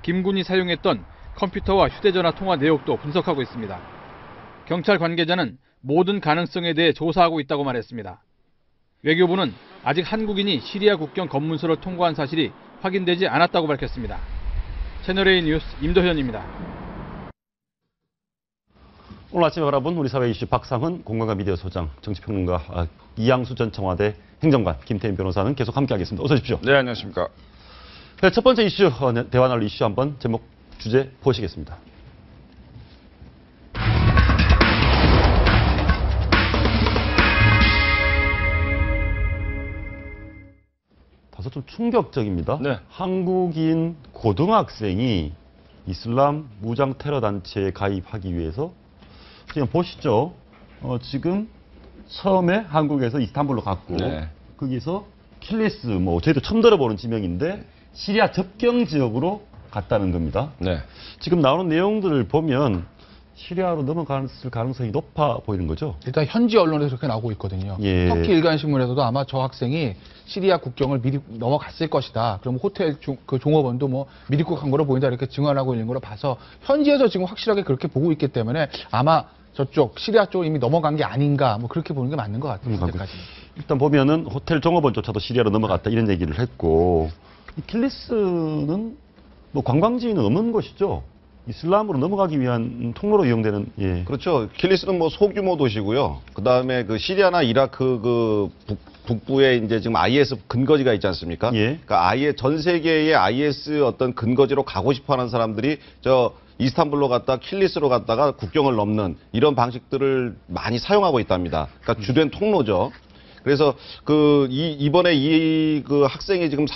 김군이 사용했던 컴퓨터와 휴대전화 통화 내역도 분석하고 있습니다. 경찰 관계자는 모든 가능성에 대해 조사하고 있다고 말했습니다. 외교부는 아직 한국인이 시리아 국경 검문소를 통과한 사실이 확인되지 않았다고 밝혔습니다. 채널A 뉴스 임도현입니다. 오늘 아침에 바라본 우리 사회 이슈 박상은 공간과 미디어 소장, 정치평론가 이양수 전 청와대 행정관, 김태인 변호사는 계속 함께하겠습니다. 어서 오십시오. 네, 안녕하십니까. 네, 첫 번째 이슈, 대화 나눌 이슈 한번 제목, 주제 보시겠습니다. 다소 좀 충격적입니다. 네. 한국인 고등학생이 이슬람 무장 테러 단체에 가입하기 위해서 지금 보시죠. 지금 처음에 한국에서 이스탄불로 갔고 네. 거기서 킬리스 저희도 처음 들어보는 지명인데 시리아 접경 지역으로 갔다는 겁니다. 네. 지금 나오는 내용들을 보면 시리아로 넘어갔을 가능성이 높아 보이는 거죠. 일단 현지 언론에서 그렇게 나오고 있거든요. 예. 터키 일간신문에서도 아마 저 학생이 시리아 국경을 미리 넘어갔을 것이다. 그럼 호텔 그 종업원도 미리 간 거로 보인다 이렇게 증언하고 있는 거로 봐서 현지에서 지금 확실하게 그렇게 보고 있기 때문에 아마 저쪽 시리아 쪽으로 이미 넘어간 게 아닌가 그렇게 보는 게 맞는 것 같아요. 현재까지. 일단 보면은 호텔 종업원조차도 시리아로 넘어갔다 이런 얘기를 했고 킬리스는 관광지는 없는 곳이죠. 이슬람으로 넘어가기 위한 통로로 이용되는. 예. 그렇죠. 킬리스는 소규모 도시고요. 그다음에 그 시리아나 이라크 북부에 이제 지금 IS 근거지가 있지 않습니까? 예. 그러니까 아예 전 세계의 IS 어떤 근거지로 가고 싶어 하는 사람들이 이스탄불로 갔다 킬리스로 갔다가 국경을 넘는 이런 방식들을 많이 사용하고 있답니다. 그러니까 주된 통로죠. 그래서 이번에 그 학생이 지금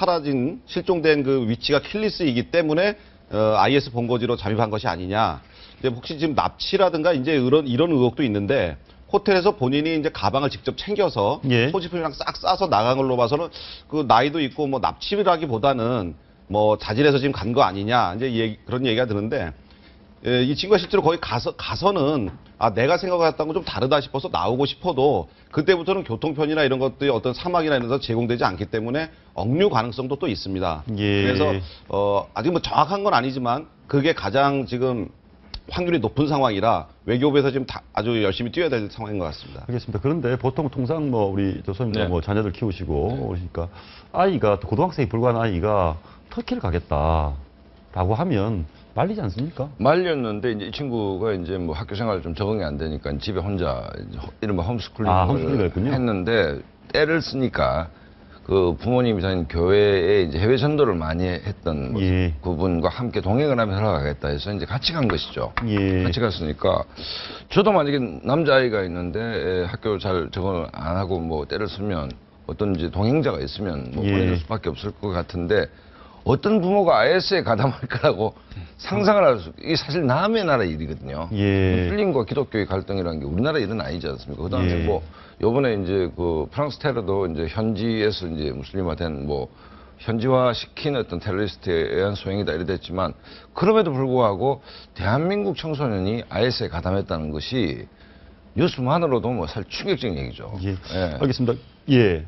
실종된 그 위치가 킬리스이기 때문에 IS 본거지로 잠입한 것이 아니냐. 근데 혹시 지금 납치라든가 이제 이런 의혹도 있는데 호텔에서 본인이 이제 가방을 직접 챙겨서 예. 소지품이랑 싹 싸서 나간 걸로 봐서는 그 나이도 있고 납치라기보다는 자진해서 지금 간 거 아니냐. 이제 그런 얘기가 드는데 이 친구가 실제로 거기 가서는 내가 생각했던 건 좀 다르다 싶어서 나오고 싶어도 그때부터는 교통편이나 이런 것들이 어떤 사막이나 이런 데서 제공되지 않기 때문에 억류 가능성도 또 있습니다. 예. 그래서 아직 정확한 건 아니지만 그게 가장 지금 확률이 높은 상황이라 외교부에서 지금 아주 열심히 뛰어야 될 상황인 것 같습니다. 알겠습니다. 그런데 보통 통상 우리 조선님 네. 자녀들 키우시고 그러니까 아이가 또 고등학생이 불과한 아이가 터키를 가겠다라고 하면 말리지 않습니까? 말렸는데 이제 이 친구가 이제 학교 생활 좀 적응이 안 되니까 집에 혼자 이른바 홈스쿨링을 했는데 때를 쓰니까 그 부모님이 다니는 교회에 이제 해외 전도를 많이 했던 예. 그분과 함께 동행을 하면서 살아가겠다 해서 이제 같이 간 것이죠. 예. 같이 갔으니까 저도 만약에 남자아이가 있는데 학교 잘 적응을 안 하고 때를 쓰면 어떤 이제 동행자가 있으면 예. 보내줄 수밖에 없을 것 같은데 어떤 부모가 IS에 가담할 거라고 상상을 할 수, 이게 사실 남의 나라 일이거든요. 예. 무슬림과 기독교의 갈등이라는 게 우리나라 일은 아니지 않습니까? 그 다음에 예. 요번에 이제 그 프랑스 테러도 이제 현지에서 이제 무슬림화된 현지화 시킨 어떤 테러리스트에 의한 소행이다 이래 됐지만 그럼에도 불구하고 대한민국 청소년이 IS에 가담했다는 것이 뉴스만으로도 사실 충격적인 얘기죠. 예. 예. 알겠습니다. 예.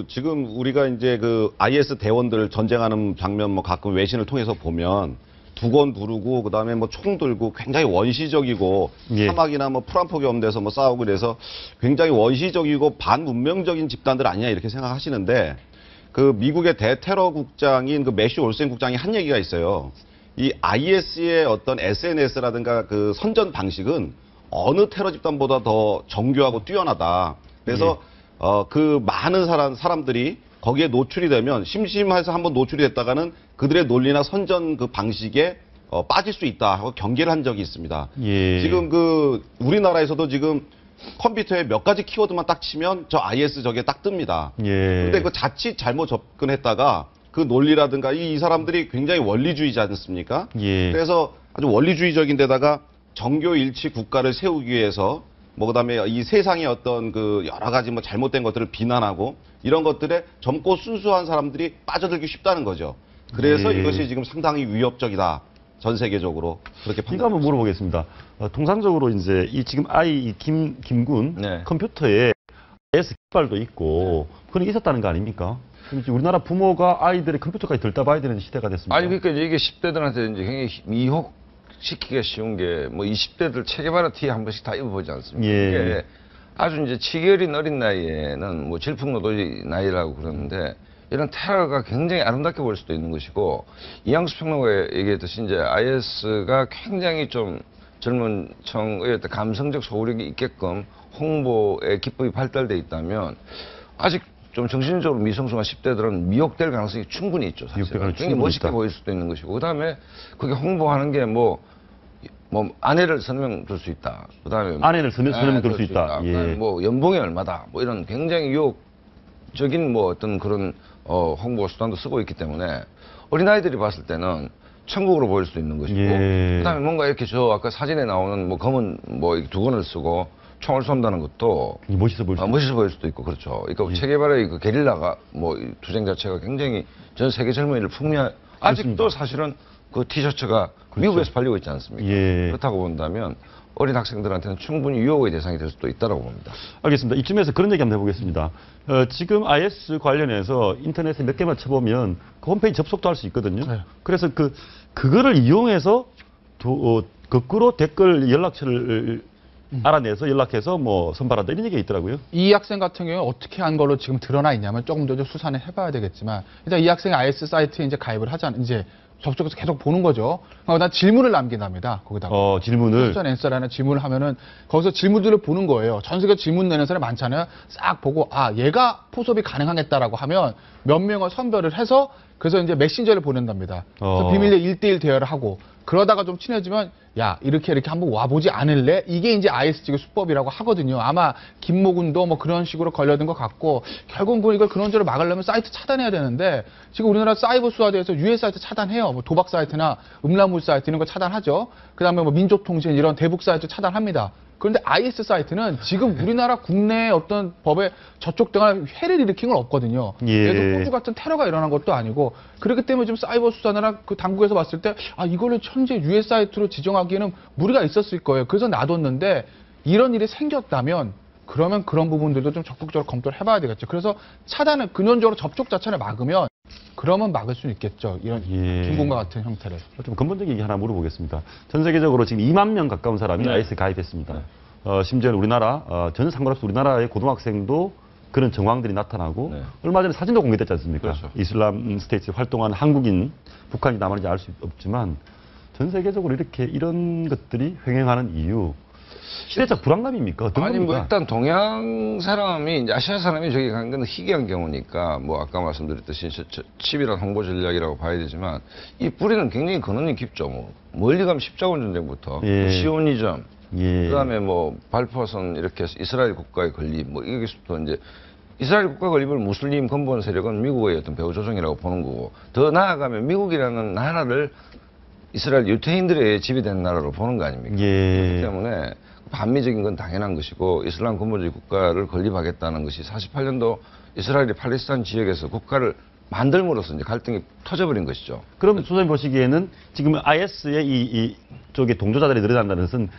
지금 우리가 이제 IS 대원들 전쟁하는 장면 가끔 외신을 통해서 보면 두건 부르고 그다음에 총 들고 굉장히 원시적이고 예. 사막이나 풀한폭이 없는 데서 싸우고 그래서 굉장히 원시적이고 반문명적인 집단들 아니냐 이렇게 생각하시는데 그 미국의 대테러 국장인 매슈 올센 국장이 한 얘기가 있어요. 이 IS의 어떤 SNS라든가 그 선전 방식은 어느 테러 집단보다 더 정교하고 뛰어나다. 그래서 그 많은 사람들이 거기에 노출이 되면 심심해서 한번 노출이 됐다가는 그들의 논리나 선전 그 방식에 빠질 수 있다 하고 경계를 한 적이 있습니다. 예. 지금 그 우리나라에서도 지금 컴퓨터에 몇 가지 키워드만 딱 치면 저 IS 저게 딱 뜹니다. 예. 근데 그 자칫 잘못 접근했다가 그 논리라든가 이 사람들이 굉장히 원리주의지 않습니까? 예. 그래서 아주 원리주의적인 데다가 정교일치 국가를 세우기 위해서 뭐 그다음에 이 세상의 어떤 그 여러 가지 뭐 잘못된 것들을 비난하고 이런 것들에 젊고 순수한 사람들이 빠져들기 쉽다는 거죠. 그래서 예. 이것이 지금 상당히 위협적이다. 전 세계적으로 그렇게 이거 한번 물어보겠습니다. 통상적으로 이제 이 지금 김군 네. 컴퓨터에 IS 깃발도 있고 그런 게 있었다는 거 아닙니까? 그럼 이제 우리나라 부모가 아이들의 컴퓨터까지 들다봐야 되는 시대가 됐습니다. 아니 그러니까 이게 10대들한테 이제 굉장히 미혹시키기가 쉬운 게 뭐 20대들 체계바라 티 한 번씩 다 입어보지 않습니까? 예. 이게 아주 이제 치기 어린 나이에는 뭐 질풍노도의 나이라고 그러는데 이런 테러가 굉장히 아름답게 보일 수도 있는 것이고 이양수 평론가가 얘기했듯이 이제 IS가 굉장히 좀 젊은 층의 어떤 감성적 소울이 있게끔 홍보의 기법이 발달돼 있다면 아직 좀 정신적으로 미성숙한 10대들은 미혹될 가능성이 충분히 있죠. 사실. 미혹될 가능성이 굉장히 충분히 멋있게 있다. 보일 수도 있는 것이고 그다음에 그게 홍보하는 게 뭐 아내를 설명 줄 수 있다. 그다음에 아내를 설명 줄 수 있다. 예. 그다음에 뭐 연봉이 얼마다. 뭐 이런 굉장히 유혹적인 뭐 어떤 그런 홍보 수단도 쓰고 있기 때문에 어린아이들이 봤을 때는 천국으로 보일 수도 있는 것이고 예. 그다음에 뭔가 이렇게 저 아까 사진에 나오는 뭐 검은 뭐 두건을 쓰고 총을 쏜다는 것도 멋있어 보일 수 있다. 멋있어 보일 수도 있고 그렇죠. 그러니까 체게바라의 그 게릴라가 뭐 투쟁 자체가 굉장히 전 세계 젊은이를 아직도 사실은 그 티셔츠가 그렇죠. 미국에서 팔리고 있지 않습니까? 예. 그렇다고 본다면 어린 학생들한테는 충분히 유혹의 대상이 될 수도 있다고 봅니다. 알겠습니다. 이쯤에서 그런 얘기 한번 해보겠습니다. 지금 IS 관련해서 인터넷에 몇 개만 쳐보면 그 홈페이지 접속도 할 수 있거든요. 네. 그래서 그거를 이용해서 거꾸로 댓글 연락처를 알아내서 연락해서 뭐 선발한다 이런 얘기가 있더라고요. 이 학생 같은 경우에 어떻게 한 걸로 지금 드러나 있냐면 조금 더 수사를 해봐야 되겠지만 일단 이 학생이 IS 사이트에 이제 가입을 하잖아요. 이제 접속해서 계속 보는 거죠. 그다음 질문을 남긴답니다. 거기다가 질문을 question answer라는 질문을 하면은 거기서 질문들을 보는 거예요. 전 세계 질문 내는 사람이 많잖아요. 싹 보고 얘가 포섭이 가능하겠다라고 하면 몇 명을 선별을 해서 그래서 이제 메신저를 보낸답니다. 그래서 비밀리에 1대1 대화를 하고 그러다가 좀 친해지면 야 이렇게 한번 와보지 않을래? 이게 이제 IS 측의 수법이라고 하거든요. 아마 김모군도 뭐 그런 식으로 걸려든 것 같고 결국은 이걸 그런저런 막으려면 사이트 차단해야 되는데 지금 우리나라 사이버 수사대에서 유해 사이트 차단해요. 뭐 도박 사이트나 음란물 사이트 이런 거 차단하죠. 그다음에 뭐 민족통신 이런 대북 사이트 차단합니다. 그런데 IS 사이트는 지금 우리나라 국내의 어떤 법에 저쪽 등을 해를 일으킨 건 없거든요. 예. 얘도 호주 같은 테러가 일어난 것도 아니고 그렇기 때문에 지금 사이버 수사나 그 당국에서 봤을 때 이거를 현재 유해 사이트로 지정하기에는 무리가 있었을 거예요. 그래서 놔뒀는데 이런 일이 생겼다면 그러면 그런 부분들도 좀 적극적으로 검토를 해봐야 되겠죠. 그래서 차단을 근원적으로 접촉 자체를 막으면 그러면 막을 수 있겠죠. 이런 중공과 같은 형태를. 좀 근본적인 얘기 하나 물어보겠습니다. 전 세계적으로 지금 2만 명 가까운 사람이 IS 가입했습니다. 심지어는 우리나라 전혀 상관없이 우리나라의 고등학생도 그런 정황들이 나타나고 얼마 전에 사진도 공개됐지 않습니까? 그렇죠. 이슬람 스테이트에 활동한 한국인, 북한이 남았는지 알 수 없지만 전 세계적으로 이렇게 이런 것들이 횡행하는 이유 시대적 불안감입니까? 어떤 아니 뭐 겁니까? 일단 동양 사람이 이제 아시아 사람이 저기 간 건 희귀한 경우니까 뭐 아까 말씀드렸듯이 칩이란 홍보 전략이라고 봐야 되지만 이 뿌리는 굉장히 근원이 깊죠. 뭐 멀리 가면 십자군 전쟁부터 시오니즘 그다음에 뭐 발포선 이렇게 해서 이스라엘 국가의 건립 뭐 여기서부터 이제 이스라엘 국가 건립을 무슬림 근본 세력은 미국의 어떤 배후 조정이라고 보는 거고 더 나아가면 미국이라는 나라를 이스라엘 유태인들의 집이 된 나라로 보는 거 아닙니까? 그렇기 때문에 반미적인 건 당연한 것이고 이슬람 근본주의 국가를 건립하겠다는 것이 48년도 이스라엘이 팔레스타인 지역에서 국가를 만들므로써 이제 갈등이 터져버린 것이죠. 그럼 소장님 보시기에는 지금 IS의 이쪽에 동조자들이 늘어난다는 것은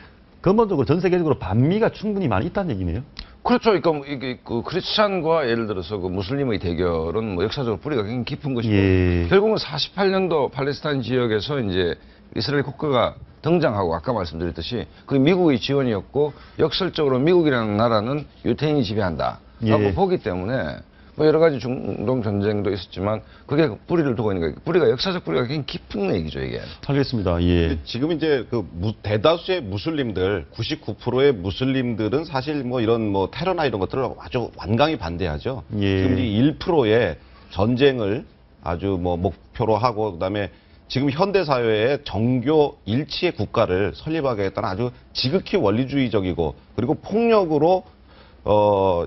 근본적으로 전 세계적으로 반미가 충분히 많이 있다는 얘기네요. 그렇죠. 그러니까 이게 그 크리스찬과 예를 들어서 그 무슬림의 대결은 뭐 역사적으로 뿌리가 굉장히 깊은 것이고 결국은 48년도 팔레스타인 지역에서 이제 이스라엘 국가가 등장하고 아까 말씀드렸듯이 그 미국의 지원이었고 역설적으로 미국이라는 나라는 유태인이 지배한다라고 보기 때문에 뭐 여러 가지 중동 전쟁도 있었지만 그게 뿌리를 두고 있는 거예요. 뿌리가 역사적 뿌리가 굉장히 깊은 얘기죠, 이게. 알겠습니다. 예. 지금 이제 그 대다수의 무슬림들, 99%의 무슬림들은 사실 뭐 이런 뭐 테러나 이런 것들을 아주 완강히 반대하죠. 예. 지금 이 1%의 전쟁을 아주 뭐 목표로 하고 그다음에 지금 현대 사회에 정교 일치의 국가를 설립하겠다는 아주 지극히 원리주의적이고 그리고 폭력으로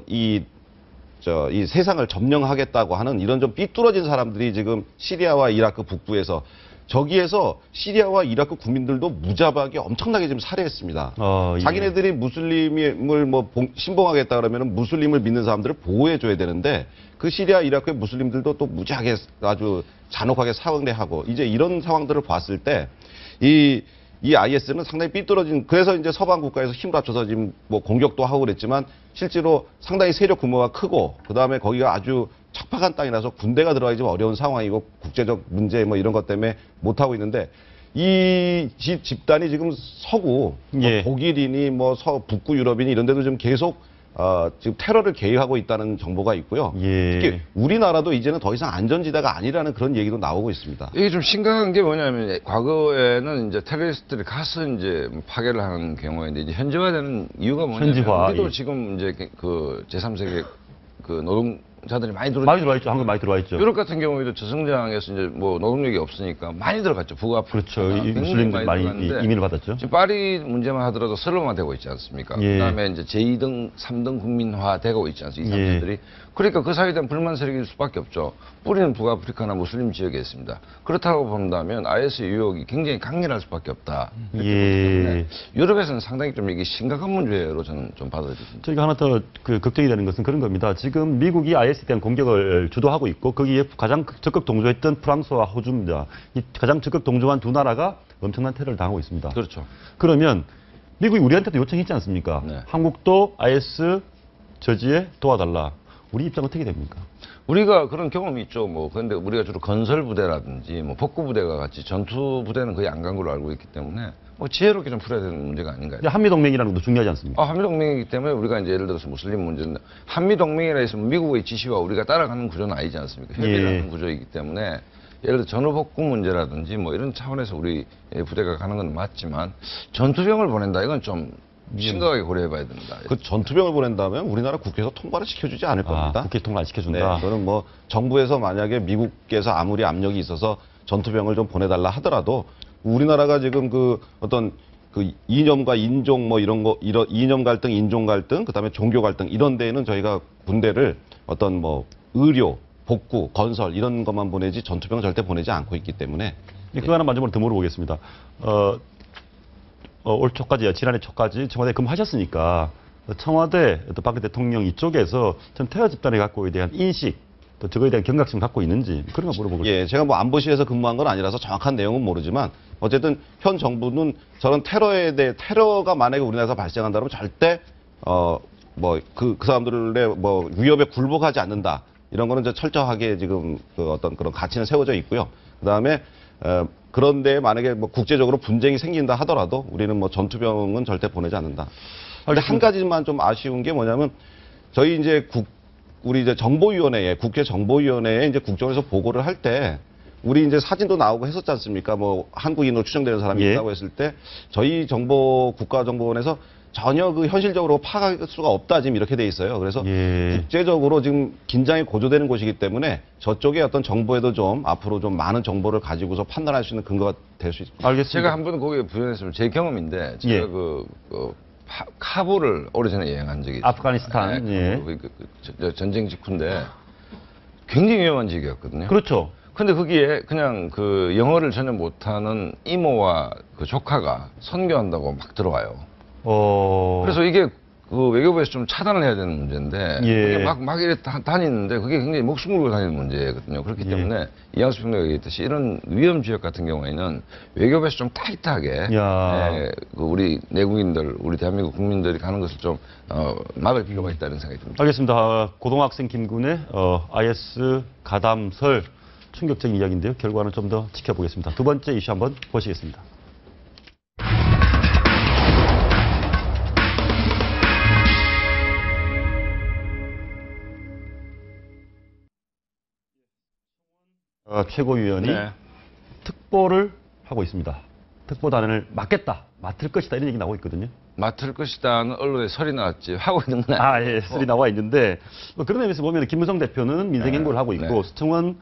이 세상을 점령하겠다고 하는 이런 좀 삐뚤어진 사람들이 지금 시리아와 이라크 북부에서 저기에서 시리아와 이라크 국민들도 무자박이 엄청나게 지금 살해했습니다. 예. 자기네들이 무슬림을 뭐 신봉하겠다 그러면 무슬림을 믿는 사람들을 보호해줘야 되는데 그 시리아 이라크의 무슬림들도 또 무지하게 아주 잔혹하게 살해하고 이제 이런 상황들을 봤을 때 이 IS는 상당히 삐뚤어진, 그래서 이제 서방 국가에서 힘을 합쳐서 지금 뭐 공격도 하고 그랬지만 실제로 상당히 세력 규모가 크고 그 다음에 거기가 아주 척박한 땅이라서 군대가 들어가기 좀 어려운 상황이고 국제적 문제 뭐 이런 것 때문에 못하고 있는데 이 집단이 지금 서구, 예. 뭐 독일이니 뭐 북구 유럽이니 이런 데도 좀 계속 지금 테러를 계획하고 있다는 정보가 있고요. 예. 특히 우리나라도 이제는 더 이상 안전지대가 아니라는 그런 얘기도 나오고 있습니다. 이게 좀 심각한 게 뭐냐면 과거에는 이제 테러리스트들이 가서 이제 파괴를 하는 경우인데 이제 현지화되는 이유가 뭐냐면 현지화, 우리도 예. 지금 이제 그 제3세계 그 노동자들이 많이 들어와 있죠. 한국 많이 들어와 있죠. 유럽 같은 경우에도 저성장에서 이제 뭐 노동력이 없으니까 많이 들어갔죠. 북아프리카. 그렇죠. 무슬림들 많이 이민을 받았죠. 지금 파리 문제만 하더라도 설로만 되고 있지 않습니까? 예. 그다음에 이제 제2등, 3등 국민화 되고 있지 않습니까? 이 예. 사람들이. 그러니까 그 사이에 대한 불만 세력일 수밖에 없죠. 뿌리는 북아프리카나 무슬림 지역에 있습니다. 그렇다고 본다면 IS 유혹이 굉장히 강렬할 수밖에 없다. 예. 유럽에서는 상당히 좀 이게 심각한 문제로 저는 좀 받아들입니다. 저희가 하나 더 걱정이 되는 것은 그런 겁니다. 지금 미국이 IS에 대한 공격을 주도하고 있고 거기에 가장 적극 동조했던 프랑스와 호주입니다. 이 가장 적극 동조한 두 나라가 엄청난 테러를 당하고 있습니다. 그렇죠. 그러면 미국이 우리한테도 요청했지 않습니까? 네. 한국도 IS 저지에 도와달라. 우리 입장 어떻게 됩니까? 우리가 그런 경험이 있죠. 뭐 그런데 우리가 주로 건설 부대라든지 뭐 복구 부대가 같이 전투 부대는 거의 안 간 걸로 알고 있기 때문에 뭐 지혜롭게 좀 풀어야 되는 문제가 아닌가요? 한미 동맹이라는 것도 중요하지 않습니까? 한미 동맹이기 때문에 우리가 이제 예를 들어서 무슬림 문제는 한미 동맹이라 있으면 미국의 지시와 우리가 따라가는 구조는 아니지 않습니까? 협의를 하는 구조이기 때문에 예를 들어 전후 복구 문제라든지 뭐 이런 차원에서 우리 부대가 가는 건 맞지만 전투병을 보낸다 이건 좀 심각하게 고려해봐야 됩니다. 그 전투병을 보낸다면 우리나라 국회에서 통과를 시켜주지 않을 겁니다. 국회 통과 안 시켜준다. 네, 저는 뭐 정부에서 만약에 미국에서 아무리 압력이 있어서 전투병을 좀 보내달라 하더라도 우리나라가 지금 그 어떤 그 이념과 인종 뭐 이런 이념 갈등, 인종 갈등, 그다음에 종교 갈등 이런 데에는 저희가 군대를 어떤 뭐 의료, 복구, 건설 이런 것만 보내지 전투병 절대 보내지 않고 있기 때문에 그거 하나 마지막으로 더 물어보겠습니다. 올 초까지, 지난해 초까지 청와대에 근무하셨으니까 청와대, 또 박 대통령 이쪽에서 전 테러 집단에 갖고 대한 인식, 또 저거에 대한 경각심 갖고 있는지 그런 거 물어보고 싶습니다. 예, 제가 뭐 안보실에서 근무한 건 아니라서 정확한 내용은 모르지만 어쨌든 현 정부는 저런 테러가 만약에 우리나라에서 발생한다면 절대 그 사람들의 뭐 위협에 굴복하지 않는다. 이런 거는 이제 철저하게 지금 그 어떤 그런 가치는 세워져 있고요. 그다음에 그런데 만약에 뭐 국제적으로 분쟁이 생긴다 하더라도 우리는 뭐 전투병은 절대 보내지 않는다. 근데 한 가지만 좀 아쉬운 게 뭐냐면 저희 이제 우리 이제 정보위원회에 국회 정보위원회에 이제 국정에서 보고를 할 때 우리 이제 사진도 나오고 했었지 않습니까? 뭐 한국인으로 추정되는 사람이 예. 있다고 했을 때 저희 국가정보원에서 전혀 그 현실적으로 파악할 수가 없다 지금 이렇게 돼 있어요. 그래서 예. 국제적으로 지금 긴장이 고조되는 곳이기 때문에 저쪽에 어떤 정보에도 좀 앞으로 좀 많은 정보를 가지고서 판단할 수 있는 근거가 될 수 있습니다. 알겠습니다. 제가 한번 거기에 부연했으면 제 경험인데 제가 예. 카불을 오래전에 여행한 적이 있어요. 아프가니스탄. 네, 전쟁 직후인데 굉장히 위험한 지역이었거든요. 그렇죠. 근데 거기에 그냥 그 영어를 전혀 못하는 이모와 그 조카가 선교한다고 막 들어와요. 그래서 이게 그 외교부에서 좀 차단을 해야 되는 문제인데 예. 그게 막 이렇게 다니는데 그게 굉장히 목숨 걸고 다니는 문제거든요. 그렇기 때문에 이양수 평론가가 얘기했듯이 이런 위험 지역 같은 경우에는 외교부에서 좀 타이트하게 그 우리 내국인들, 우리 대한민국 국민들이 가는 것을 좀 막을 필요가 있다는 생각이 듭니다. 알겠습니다. 고등학생 김군의 IS 가담설 충격적인 이야기인데요. 결과는 좀 더 지켜보겠습니다. 두 번째 이슈 한번 보시겠습니다. 최고위원이 네. 특보를 하고 있습니다. 특보단을 맡을 것이다 이런 얘기 나오고 있거든요. 맡을 것이다는 언론에 설이 나왔지. 하고 있는 건 아, 예, 설이 나와 있는데 그런 의미에서 보면 김무성 대표는 민생행보를 하고 있고 네. 서청원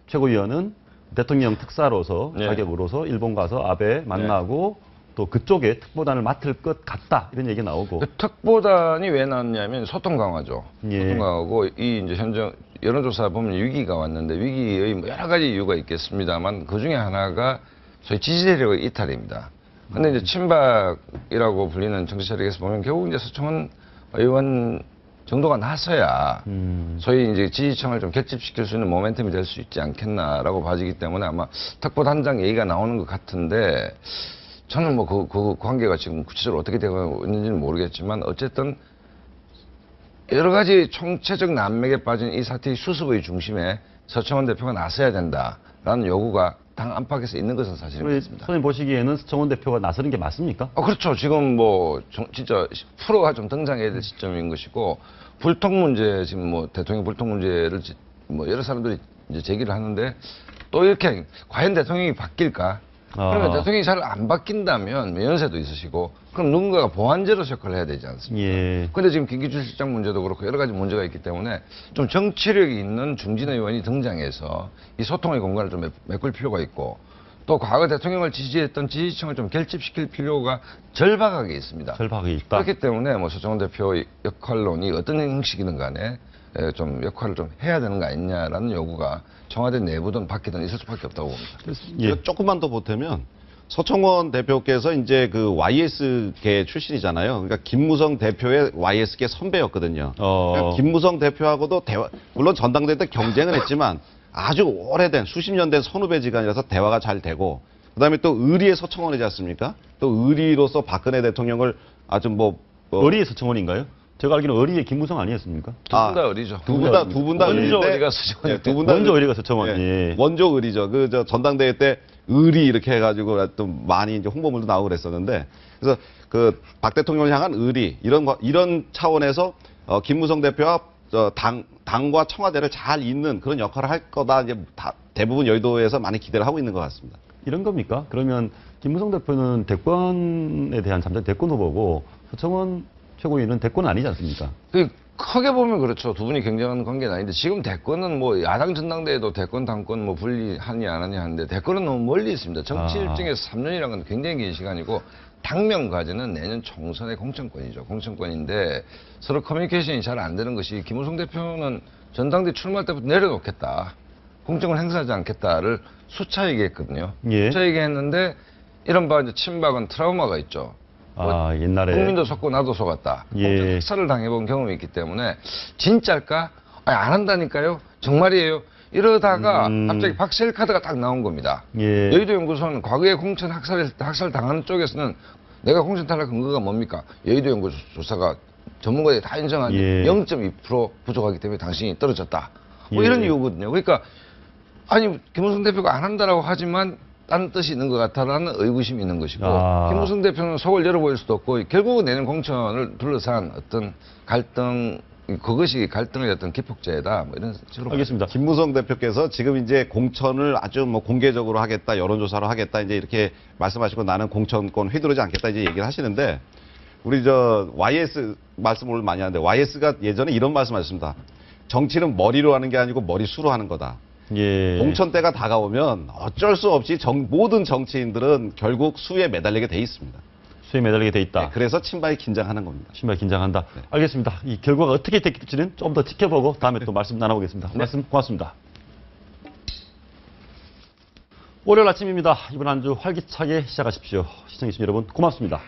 최고위원은 대통령 특사로서 네. 자격으로서 일본 가서 아베 만나고 또 그쪽에 특보단을 맡을 것 같다 이런 얘기가 나오고. 그 특보단이 왜 나왔냐면 소통 강화죠. 예. 소통 강화고 이 이제 현재 여론조사 보면 위기가 왔는데 위기의 뭐 여러 가지 이유가 있겠습니다만 그 중에 하나가 소위 지지 세력의 이탈입니다. 근데 이제 친박이라고 불리는 정치 세력에서 보면 결국 이제 서청원 의원 정도가 나서야 소위 이제 지지층을 좀 결집시킬 수 있는 모멘텀이 될 수 있지 않겠나라고 봐지기 때문에 아마 특보단장 얘기가 나오는 것 같은데 저는 뭐 그 관계가 지금 구체적으로 어떻게 되고 있는지는 모르겠지만 어쨌든 여러 가지 총체적 난맥에 빠진 이 사태의 수습의 중심에 서청원 대표가 나서야 된다라는 요구가 당 안팎에서 있는 것은 사실입니다. 선생님 보시기에는 서청원 대표가 나서는 게 맞습니까? 그렇죠. 지금 뭐 진짜 프로가 좀 등장해야 될 시점인 것이고 불통 문제 지금 뭐 대통령 불통 문제를 뭐 여러 사람들이 이제 제기를 하는데 또 이렇게 과연 대통령이 바뀔까? 그러면 대통령이 잘 안 바뀐다면 연세도 있으시고 그럼 누군가가 보완제로 역할을 해야 되지 않습니까? 예. 근데 지금 김기춘 실장 문제도 그렇고 여러 가지 문제가 있기 때문에 좀 정치력이 있는 중진 의원이 등장해서 이 소통의 공간을 좀 메꿀 필요가 있고 또 과거 대통령을 지지했던 지지층을 좀 결집시킬 필요가 절박하게 있습니다. 절박하게 있다. 그렇기 때문에 뭐 서청원 대표의 역할론이 어떤 형식이든 간에 좀 역할을 좀 해야 되는 거 아니냐라는 요구가 청와대 내부든 밖이든 있을 수밖에 없다고 봅니다. 예. 조금만 더 보태면 서청원 대표께서 이제 그 YS계 출신이잖아요. 그러니까 김무성 대표의 YS계 선배였거든요. 그러니까 김무성 대표하고도 물론 전당대회 때 경쟁을 했지만 아주 오래된 수십 년 된 선후배지간이라서 대화가 잘 되고 그다음에 또 의리의 서청원이지 않습니까? 또 의리로서 박근혜 대통령을 아주 의리의 서청원인가요? 제가 알기로는 의리의 김무성 아니었습니까? 두 분 다 의리죠. 두 분 다 원조 의리인데 의리가 서청원. 두 분 다 원조 의리가 서청원. 예. 예. 원조 의리죠. 저 전당대회 때 의리 이렇게 해가지고 또 많이 이제 홍보물도 나오고 그랬었는데 그래서 그 박 대통령을 향한 의리 이런 차원에서 김무성 대표와 당과 청와대를 잘 잇는 그런 역할을 할 거다 이제 대부분 여의도에서 많이 기대를 하고 있는 것 같습니다. 이런 겁니까? 그러면 김무성 대표는 대권에 대한 잠정 대권 후보고 서청원 최고위원은 대권은 아니지 않습니까? 크게 보면 그렇죠. 두 분이 경쟁하는 관계는 아닌데 지금 대권은 뭐 야당 전당대회도 대권 당권 뭐 분리하니 안 하니 하는데 대권은 너무 멀리 있습니다. 정치 일정에서 3년이라는 건 굉장히 긴 시간이고 당면 과제는 내년 총선의 공천권이죠. 공천권인데 서로 커뮤니케이션이 잘 안 되는 것이 김무성 대표는 전당대회 출마할 때부터 내려놓겠다. 공천을 행사하지 않겠다를 수차 얘기했거든요. 예. 수차 얘기했는데 이른바 이제 친박은 트라우마가 있죠. 옛날에. 국민도 속고 나도 속았다. 예. 학살을 당해본 경험이 있기 때문에 진짜일까? 아니, 안 한다니까요? 정말이에요? 이러다가 갑자기 박셀 카드가 딱 나온 겁니다. 예. 여의도 연구소는 과거에 공천 학살 당하는 쪽에서는 내가 공천 탈락 근거가 뭡니까? 여의도 연구조사가 전문가들이 다 인정한 0.2% 부족하기 때문에 당신이 떨어졌다. 뭐 이런 이유거든요. 그러니까 아니 김무성 대표가 안 한다라고 하지만 딴 뜻이 있는 것 같다라는 의구심이 있는 것이고 김무성 대표는 속을 열어보일 수도 없고 결국은 내년 공천을 둘러싼 어떤 갈등 그것이 갈등의 어떤 기폭제다 뭐 이런 식으로 알겠습니다. 김무성 대표께서 지금 이제 공천을 아주 뭐 공개적으로 하겠다 여론조사로 하겠다 이제 이렇게 말씀하시고 나는 공천권 휘두르지 않겠다 이제 얘기를 하시는데 우리 저 YS 말씀을 많이 하는데 YS가 예전에 이런 말씀하셨습니다. 정치는 머리로 하는 게 아니고 머리수로 하는 거다. 예. 공천 때가 다가오면 어쩔 수 없이 모든 정치인들은 결국 수에 매달리게 돼 있습니다. 수에 매달리게 돼 있다. 네, 그래서 친박이 긴장하는 겁니다. 친박이 긴장한다. 네. 알겠습니다. 이 결과가 어떻게 될지는 좀 더 지켜보고 다음에 또 말씀 나눠보겠습니다. 말씀 고맙습니다. 월요일 아침입니다. 이번 한 주 활기차게 시작하십시오. 시청해주신 여러분 고맙습니다.